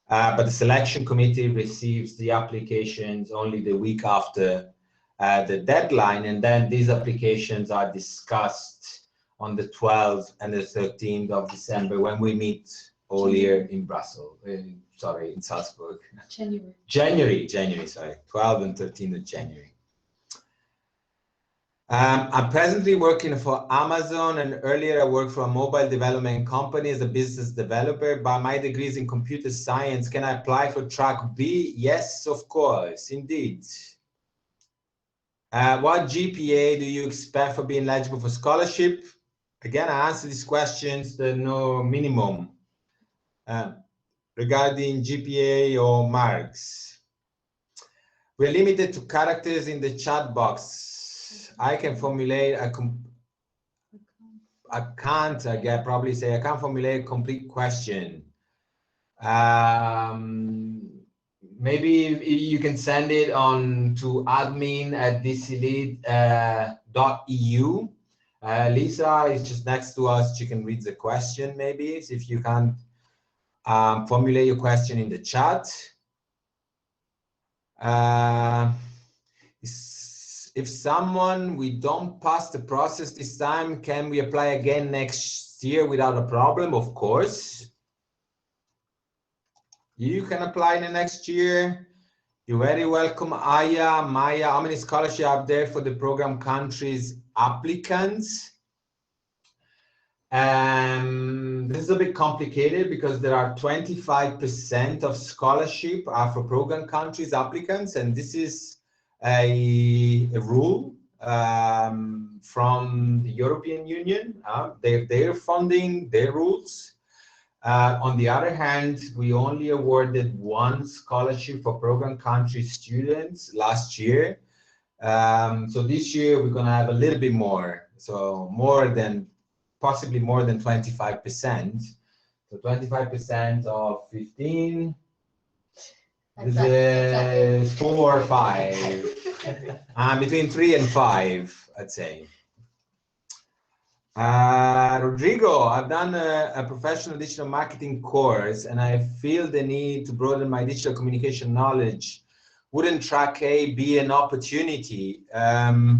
But the selection committee receives the applications only the week after the deadline, and then these applications are discussed on the 12th and the 13th of December when we meet all here in Brussels, sorry, in Salzburg. January, sorry, 12th and 13th of January. I'm presently working for Amazon, and earlier I worked for a mobile development company as a business developer. By my degrees in computer science, can I apply for track B? Yes, of course, indeed. What GPA do you expect for being eligible for scholarship? Again, I answer these questions, there's no minimum regarding GPA or marks. We're limited to characters in the chat box. I can formulate I can't formulate a complete question. Maybe you can send it on to admin@DCLead.eu. Lisa is just next to us. She can read the question maybe. So if you can formulate your question in the chat. If we don't pass the process this time, can we apply again next year without a problem? Of course. You can apply in the next year. You're very welcome. Aya, Maya, how many scholarships are there for the program countries applicants? This is a bit complicated because there are 25% of scholarship are for program countries applicants, and this is a rule from the European Union. They're funding their rules. On the other hand, we only awarded one scholarship for program country students last year. So this year we're going to have a little bit more, so possibly more than 25%. So 25% of 15 is 4 or 5. Between 3 and 5, I'd say. Rodrigo, I've done a professional digital marketing course and I feel the need to broaden my digital communication knowledge. Wouldn't track A be an opportunity? To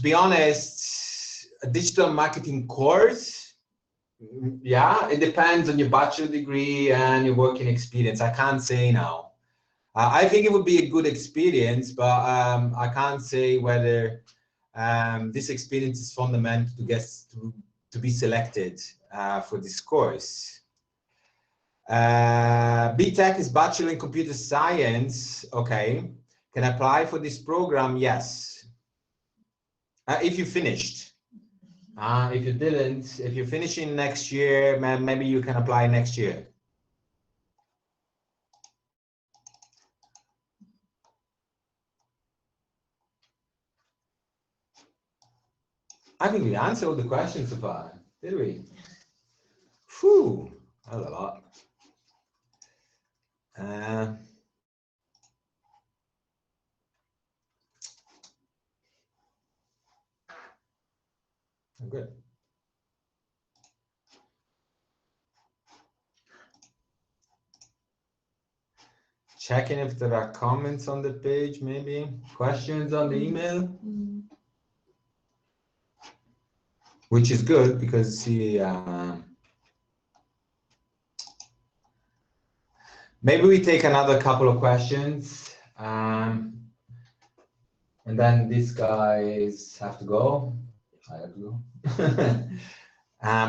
be honest, a digital marketing course, yeah, it depends on your bachelor degree and your working experience. I can't say now. I think it would be a good experience, but I can't say whether this experience is fundamental to be selected for this course. BTech is Bachelor in Computer Science. Okay. Can I apply for this program? Yes. If you finished. If you didn't, if you're finishing next year, maybe you can apply next year. I think we answered all the questions so far, did we? Whew, that was a lot. Good. checking if there are comments on the page, maybe questions on the email, which is good because see, maybe we take another couple of questions, and then these guys have to go. I have to go.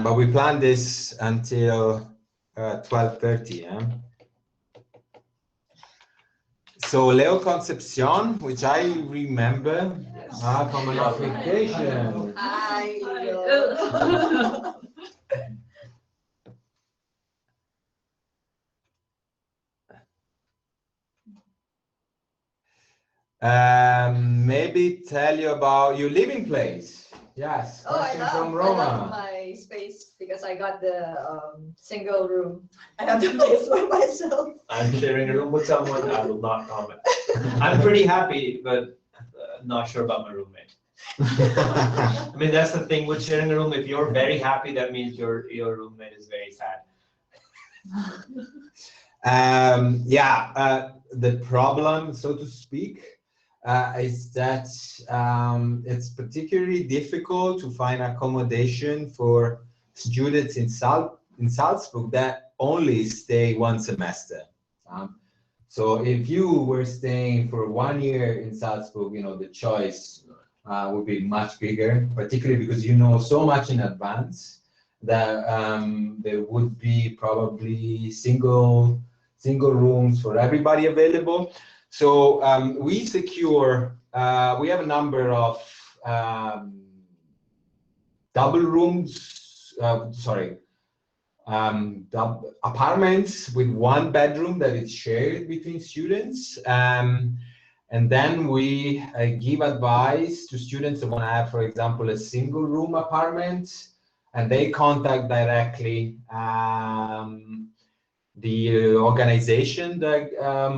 But we planned this until 12:30. Yeah? So Leo Concepcion, which I remember from an application. Hi, Maybe tell you about your living place. Yes, question from Roma. I love my space because I got the single room. I have the place for myself. I'm sharing a room with someone. I will not comment. I'm pretty happy, but not sure about my roommate. I mean, that's the thing with sharing a room. If you're very happy, that means your roommate is very sad. The problem, so to speak, is that it's particularly difficult to find accommodation for students in Salzburg that only stay one semester. So if you were staying for 1 year in Salzburg, the choice would be much bigger, particularly because you know so much in advance that there would be probably single rooms for everybody available. So we secure, we have a number of double rooms, apartments with 1 bedroom that is shared between students. And then we give advice to students who want to have, for example, a single room apartment, and they contact directly the organization that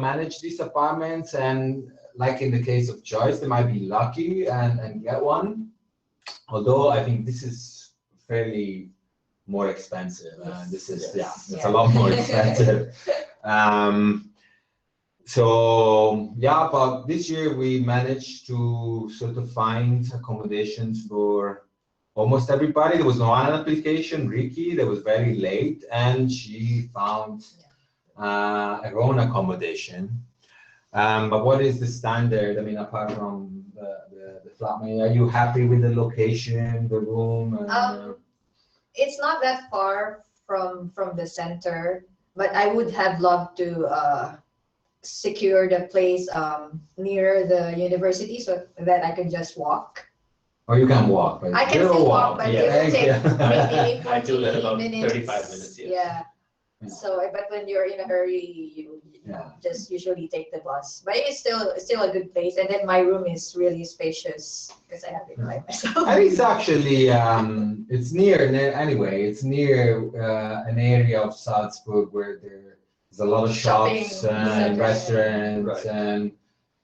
manage these apartments, and like in the case of choice, they might be lucky and get one. Although I think this is fairly more expensive. This is it's a lot more expensive. But this year we managed to sort of find accommodations for almost everybody. There was one application, Ricky, that was very late, and she found her own accommodation. But what is the standard? I mean, apart from the flatmate, are you happy with the location, the room? It's not that far from the center, but I would have loved to secure the place near the university so that I could just walk. Or you can walk. But I can still walk, but it will take maybe 40 I do that about minutes. 35 minutes. Yes. Yeah. So, but when you're in a hurry, you just usually take the bus. But it's still a good place. And then my room is really spacious because I have it by myself. I think it's actually it's near It's near an area of Salzburg where there's a lot of shops and restaurants and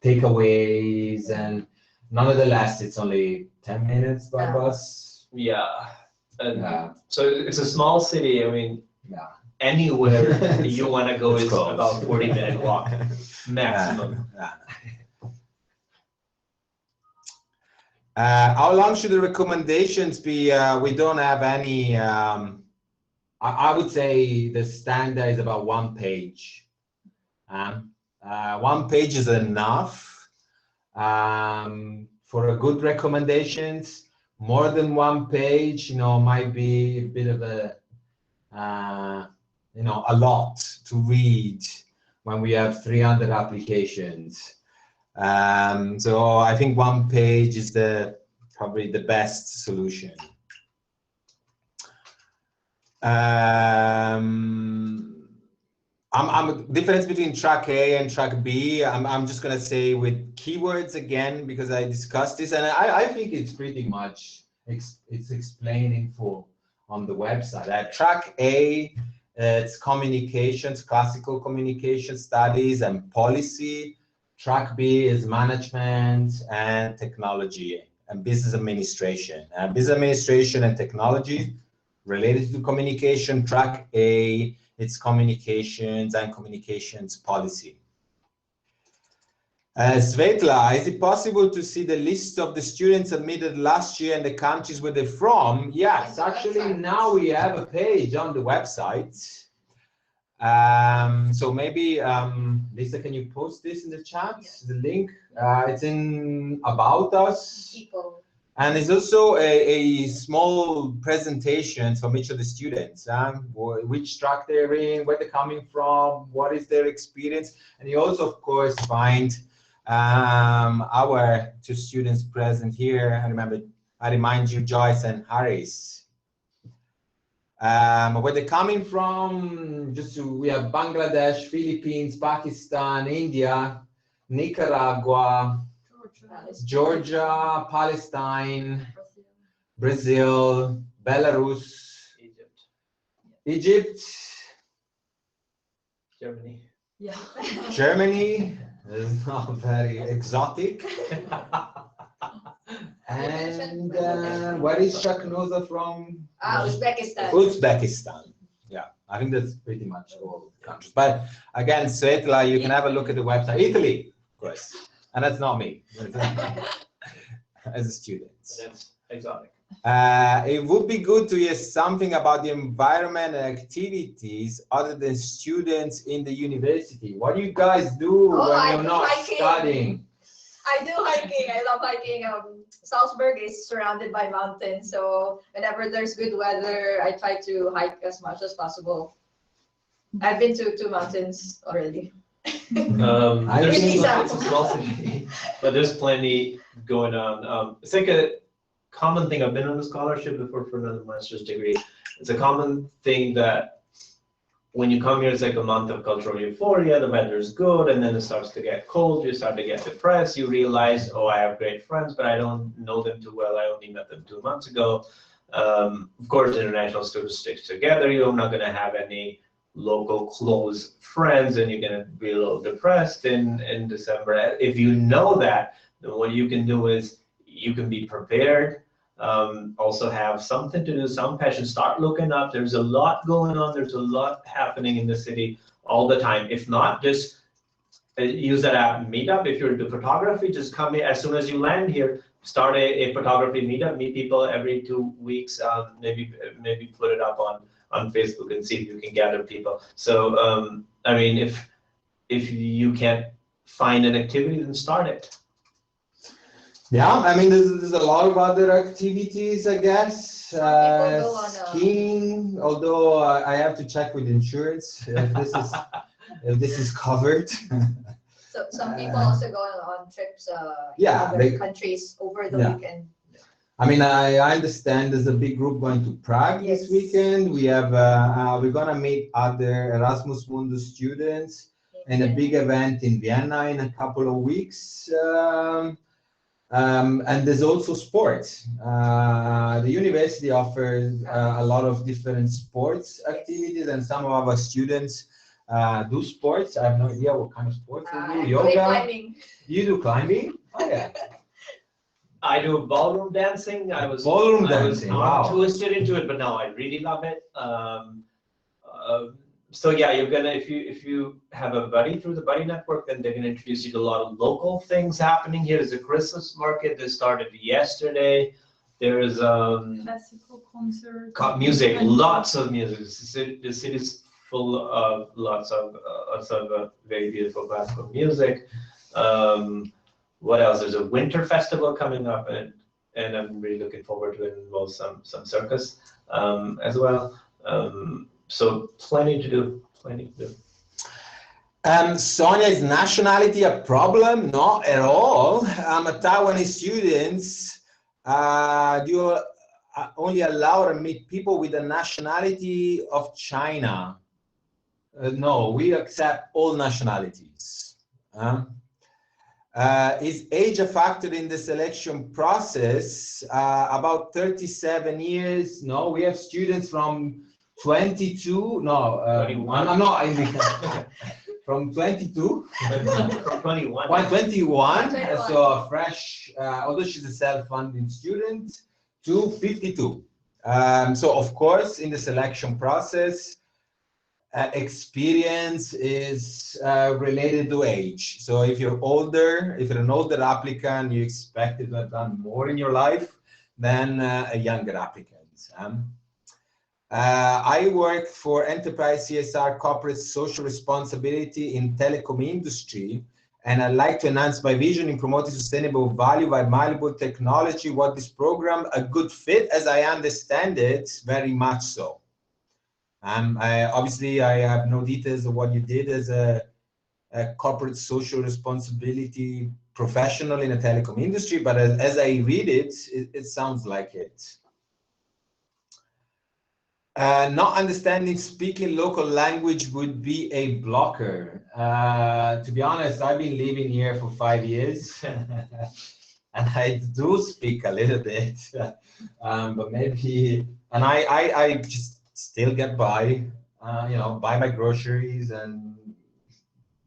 takeaways, and nonetheless, it's only 10 minutes by bus. Yeah. So it's a small city. I mean, anywhere you want to go is close. About 40-minute walk maximum. How long should the recommendations be? We don't have any. I would say the standard is about 1 page. 1 page is enough for a good recommendations. More than 1 page, might be a bit of a a lot to read when we have 300 applications. So I think 1 page is probably the best solution. Difference between track A and track B. I'm just gonna say with keywords again because I discussed this, and I think it's pretty much it's explained in full on the website. Track A, it's communications, classical communication studies and policy. Track B is management and technology and business administration. Business administration and technology related to communication. Track A, it's communications and communications policy. Svetla, is it possible to see the list of the students admitted last year and the countries where they're from? Yes, actually now we have a page on the website. So maybe, Lisa, can you post this in the chat? Yes. The link, it's in About Us. People. And it's also a small presentation from each of the students, which track they're in, where they're coming from, what is their experience. And you also, of course, find our two students present here. I remind you, Joyce and Harris. Where they're coming from, we have Bangladesh, Philippines, Pakistan, India, Nicaragua, Georgia, Palestine, Brazil, Belarus, Egypt, Germany. Yeah. Germany is not very exotic. And where is Shaknoza from? Uzbekistan. Uzbekistan. Yeah, I think that's pretty much all countries. But again, Svetla, you can have a look at the website. Italy, of course. And that's not me as a student. That's exotic. It would be good to hear something about the environment and activities other than students in the university. What do you guys do when you're not studying? I do hiking. I love hiking. Salzburg is surrounded by mountains, so whenever there's good weather, I try to hike as much as possible. I've been to 2 mountains already. But there's plenty going on. It's like a common thing. I've been on a scholarship before for another master's degree. It's a common thing that when you come here, it's like a month of cultural euphoria. The weather's good, and then it starts to get cold. You start to get depressed. You realize, oh, I have great friends, but I don't know them too well. I only met them 2 months ago. Of course, international students stick together. You're not going to have any local close friends, and you're going to be a little depressed in December. If you know that, then what you can do is you can be prepared. Also have something to do, some passion. Start looking up. There's a lot going on. There's a lot happening in the city all the time. If not, just use that app Meetup. If you're into photography, just come here as soon as you land here. Start a photography meetup. Meet people every 2 weeks. Maybe put it up on Facebook and see if you can gather people. So I mean, if you can't find an activity, then start it. Yeah, I mean, there's a lot of other activities, I guess. Skiing, although I have to check with insurance if this is covered. So some people also go on trips other countries over the weekend. I mean, I understand there's a big group going to Prague this weekend. We have we're gonna meet other Erasmus Mundus students in a big event in Vienna in a couple of weeks. And there's also sports. The university offers a lot of different sports activities, and some of our students do sports. I have no idea what kind of sports they do. Yoga. Climbing. You do climbing? Oh yeah. I do ballroom dancing. I was twisted into it, but now I really love it. So yeah, you're gonna if you have a buddy through the buddy network, then they're gonna introduce you to a lot of local things happening here. There's a Christmas market that started yesterday. There's classical concert, music, lots of music. The city's full of lots of very beautiful classical music. What else? There's a winter festival coming up, and I'm really looking forward to it. Involves some circus as well. So plenty to do. Sonia, is nationality a problem? Not at all. Taiwanese students, do you only allow to meet people with the nationality of China? No, we accept all nationalities. Is age a factor in the selection process? About 37 years. No, we have students from 22. No, 21. I'm not. From 22. From 21. 21. So a fresh, although she's a self-funding student, to 52. So of course, in the selection process, experience is related to age. So if you're older, if you're an older applicant, you expect to have done more in your life than a younger applicant. I work for enterprise CSR corporate social responsibility in telecom industry, and I'd like to enhance my vision in promoting sustainable value by malleable technology. What this program a good fit, as I understand it, very much so. Obviously, I have no details of what you did as a corporate social responsibility professional in the telecom industry, but as I read it, it sounds like it. Not understanding speaking local language would be a blocker. To be honest, I've been living here for 5 years, and I do speak a little bit, but maybe, and I just still get by, you know, buy my groceries and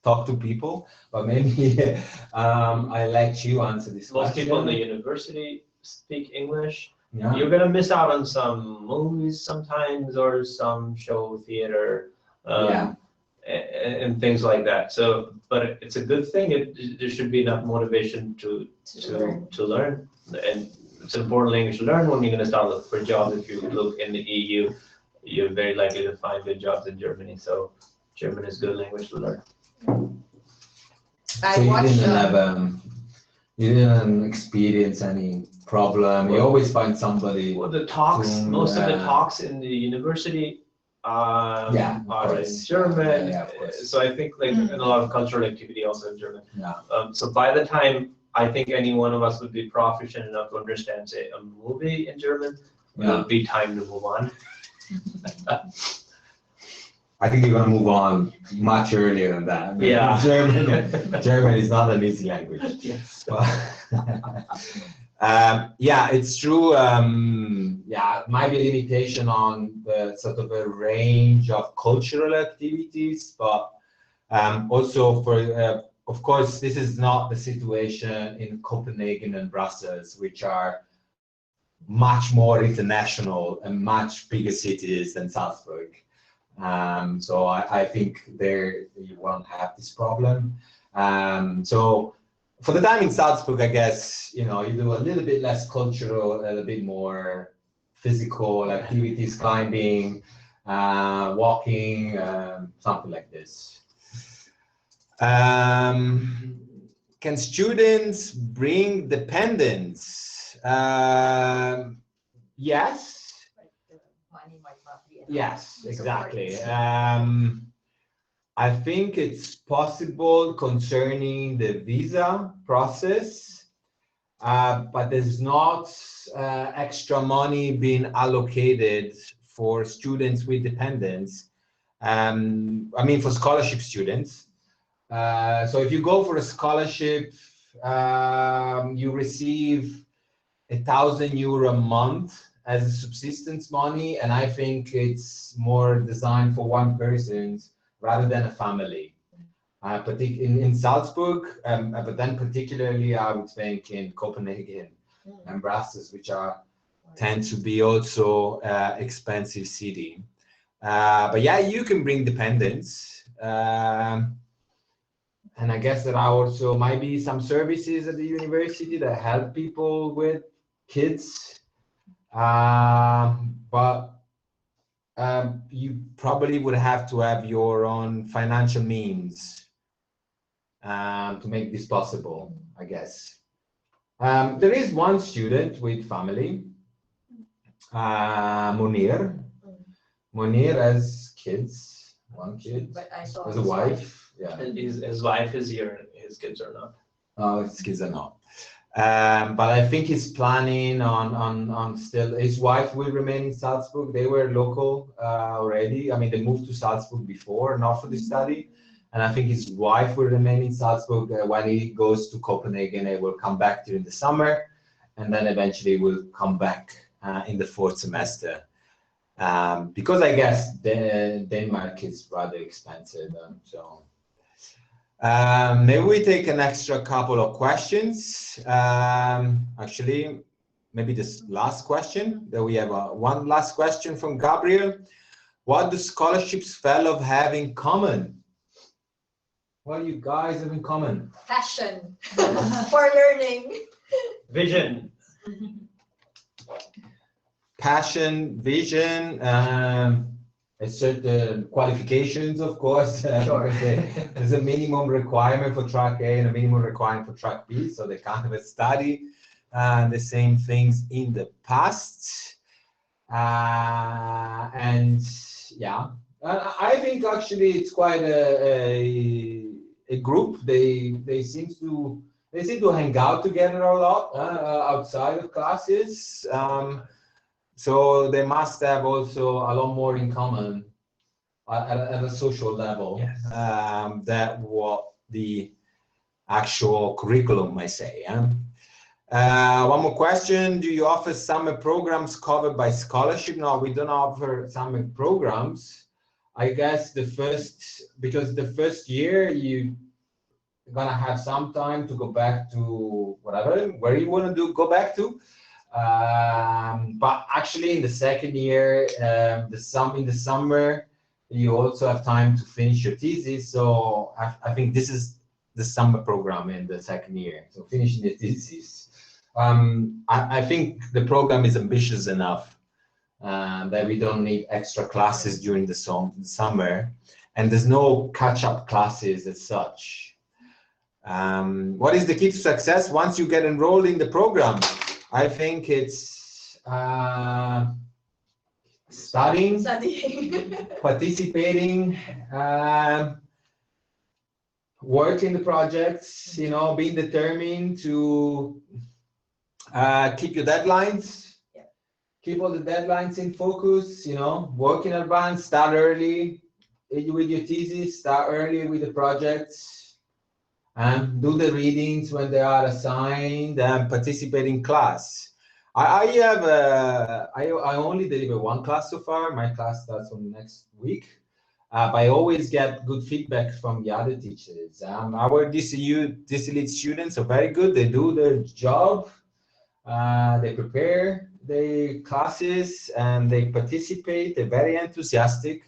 talk to people, but maybe I let you answer this question. Most people in the university speak English. Yeah. You're gonna miss out on some movies sometimes, or some show theater, and things like that. So, but it's a good thing. There should be enough motivation to learn, and it's an important language to learn when you're gonna start looking for jobs. If you look in the EU, you're very likely to find good jobs in Germany. So, German is a good language to learn. So you didn't have you didn't experience any problem. You always find somebody. Well, the talks, most of the talks in the university are in German. Yeah, of course. So I think like in a lot of cultural activity also in German. Yeah. So by the time I think any one of us would be proficient enough to understand, say, a movie in German, it'll be time to move on. I think you're gonna move on much earlier than that. Yeah. German is not an easy language. Yes. Yeah, it's true. Yeah, might be a limitation on the sort of a range of cultural activities, but also for, of course, this is not the situation in Copenhagen and Brussels, which are much more international and much bigger cities than Salzburg. So I think there you won't have this problem. So for the time in Salzburg, I guess, you know, you do a little bit less cultural, a little bit more physical activities, climbing, walking, something like this. Can students bring dependents? Yes. Money might not be enough. Yes, exactly. I think it's possible concerning the visa process, but there's not extra money being allocated for students with dependents. I mean, for scholarship students. So if you go for a scholarship, you receive €1,000 a month as subsistence money, and I think it's more designed for one person rather than a family. In Salzburg, but then particularly I would think in Copenhagen and Brussels, which tend to be also expensive city. But yeah, you can bring dependents. And I guess there are also might be some services at the university that help people with kids. But you probably would have to have your own financial means to make this possible, I guess. There is one student with family, Munir. Munir has kids, one kid, But I saw has a wife. Yeah. And his wife is here, his kids are not. Oh, his kids are not. But I think he's planning on still, his wife will remain in Salzburg. They were local already. I mean, they moved to Salzburg before, not for the study. And I think his wife will remain in Salzburg. When he goes to Copenhagen, he will come back during the summer. And then eventually will come back in the fourth semester. Because I guess Denmark is rather expensive. Maybe we take an extra couple of questions. Actually, maybe this last question. That we have one last question from Gabriel. What do scholarships fellows have in common? What do you guys have in common? Passion for learning. Vision. Passion, vision, certain qualifications, of course. Sure. There's a minimum requirement for track A and a minimum requirement for track B, so they can't have study the same things in the past. And yeah, I think actually it's quite a group. They seem to hang out together a lot outside of classes. So they must have also a lot more in common at a social level. Yes. That what the actual curriculum might say. One more question. Do you offer summer programs covered by scholarship? No, we don't offer summer programs. I guess because the first year you're gonna have some time to go back to where you want to go back to. But actually in the second year, in the summer, you also have time to finish your thesis. So I think this is the summer program in the second year. So finishing the thesis. I think the program is ambitious enough that we don't need extra classes during the summer, and there's no catch-up classes as such. What is the key to success once you get enrolled in the program? I think it's studying, participating, working the projects, being determined to keep your deadlines, keep all the deadlines in focus, work in advance, start early with your thesis, start early with the projects, and do the readings when they are assigned, and participate in class. I only deliver one class so far. My class starts on next week. But I always get good feedback from the other teachers. Our DCLead students are very good. They do their job. They prepare the classes and they participate. They're very enthusiastic,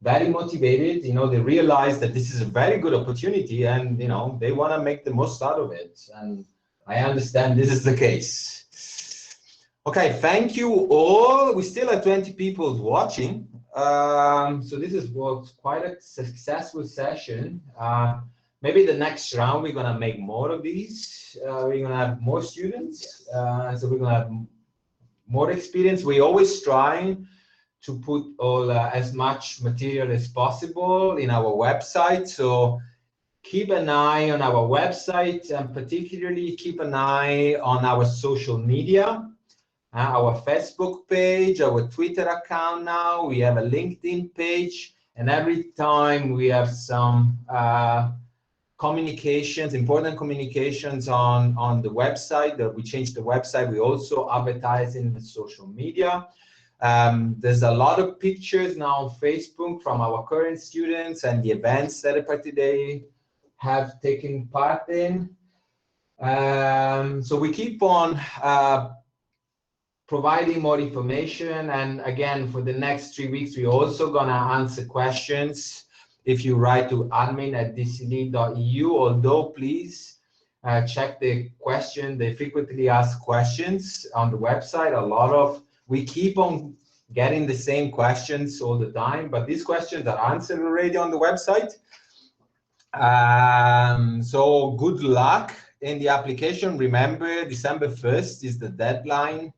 very motivated. They realize that this is a very good opportunity, and they want to make the most out of it. And I understand this is the case. Okay, thank you all. We still have 20 people watching. So this was quite a successful session. Maybe the next round we're gonna make more of these. We're gonna have more students, so we're gonna have more experience. We're always trying to put all as much material as possible in our website. So keep an eye on our website, and particularly keep an eye on our social media. Our Facebook page, our Twitter account now, we have a LinkedIn page, and every time we have some communications, important communications on the website, that we changed the website, we also advertise in the social media. There's a lot of pictures now on Facebook from our current students and the events that they have taken part in. So we keep on providing more information, and again, for the next 3 weeks, we're also gonna answer questions if you write to admin@dclead.eu. Although please check the frequently asked questions on the website. We keep on getting the same questions all the time, but these questions are answered already on the website. So good luck in the application. Remember, December 1st is the deadline.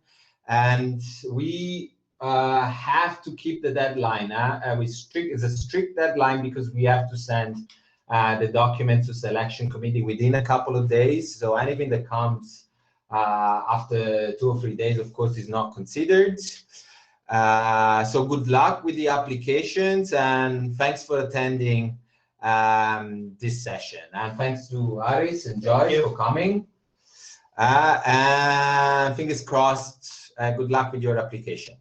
And we have to keep the deadline. It's a strict deadline because we have to send the documents to selection committee within a couple of days. So anything that comes after 2 or 3 days, of course, is not considered. So good luck with the applications, and thanks for attending this session. And thanks to Aris and Joyce for coming. And fingers crossed. Good luck with your application.